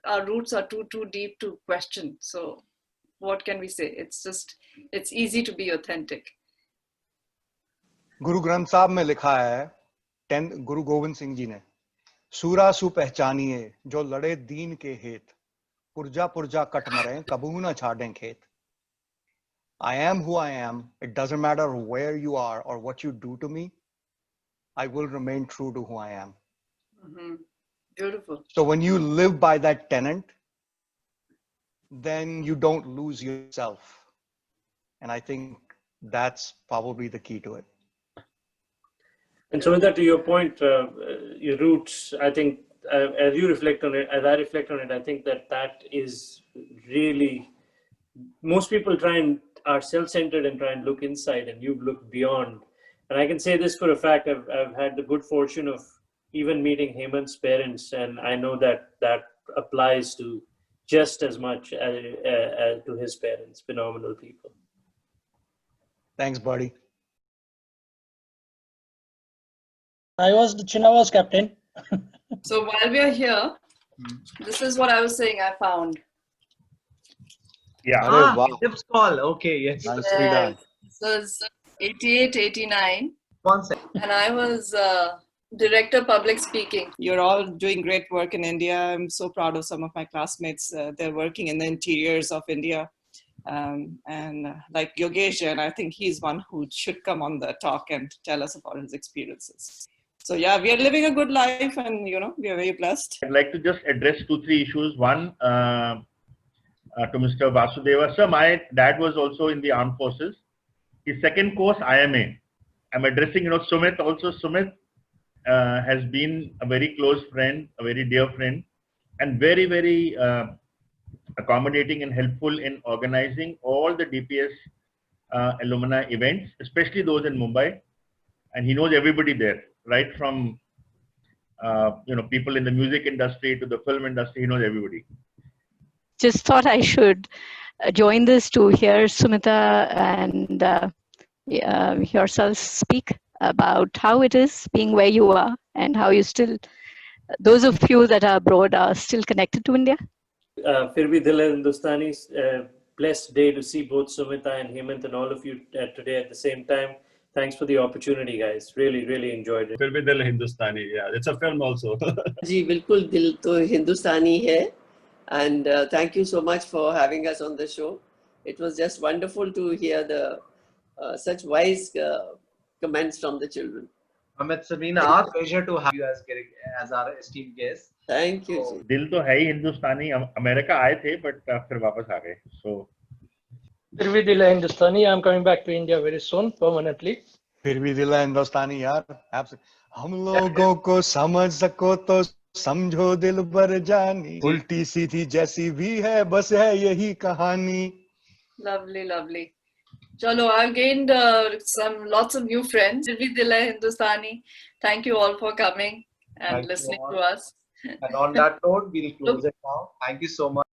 our roots are too deep to question. So what can we say? It's easy to be authentic. Guru Granth साहब में लिखा है, गुरु गोविंद सिंह जी ने, सूरा सु पहचानिए जो लड़े दीन के हेत, पुरजा पुरजा कट मरे कबू न छाड़ें खेत. I am who I am. It doesn't matter where you are or what you do to me. I will remain true to who I am. Mm-hmm. Beautiful. So when you live by that tenet, then you don't lose yourself. And I think that's probably the key to it. And so that, to your point, your roots, I think, as you reflect on it, as I reflect on it, I think that is really, most people are self-centered and try and look inside, and you've looked beyond. And I can say this for a fact, I've had the good fortune of even meeting Hemant's parents, and I know that applies to just as much to his parents. Phenomenal people. Thanks, buddy. I was the Chinnawas captain. So while we are here, this is what I was saying I found. Yeah. Tips call. Okay, yes. Nicely done. This was 88, 89. One second. And I was director public speaking. You're all doing great work in India. I'm so proud of some of my classmates. They're working in the interiors of India. Like Yogesh, and I think he's one who should come on the talk and tell us about his experiences. So yeah, we are living a good life, and we are very blessed. I'd like to just address 2-3 issues. One, to Mr. Vasudeva. Sir, my dad was also in the armed forces. His second course, IMA. I'm addressing, Sumit also. Sumit has been a very close friend, a very dear friend, and very, very accommodating and helpful in organizing all the DPS alumni events, especially those in Mumbai. And he knows everybody there, right from people in the music industry to the film industry. He knows everybody. Just thought I should join this to hear Sumita and yourselves speak about how it is being where you are and how you still, those of you that are abroad are still connected to India. Phir bhi dil hai Hindustani. Blessed day to see both Sumita and Hemant and all of you today at the same time. Thanks for the opportunity, guys. Really, really enjoyed it. Phir bhi dil hai Hindustani. Yeah, it's a film also. जी बिल्कुल दिल तो हिंदुस्तानी है. And thank you so much for having us on the show. It was just wonderful to hear the such wise comments from the children. Amit, Sabina, our pleasure to have you as our esteemed guest. Thank you. दिल तो है ही हिंदुस्तानी. America आए थे, but फिर वापस आ गए. So. फिर भी दिल है हिंदुस्तानी. I'm coming back to India very soon, permanently. फिर भी दिल है हिंदुस्तानी यार. हम लोगों को समझ सको तो समझो दिल भर जानी. उल्टी सीधी जैसी भी है, बस है यही कहानी. Lovely, lovely. Chalo, I've gained lots of new friends. Phir bhi dil hai Hindustani. Thank you all for coming and listening to us. And on that note, we'll close it now. Thank you so much.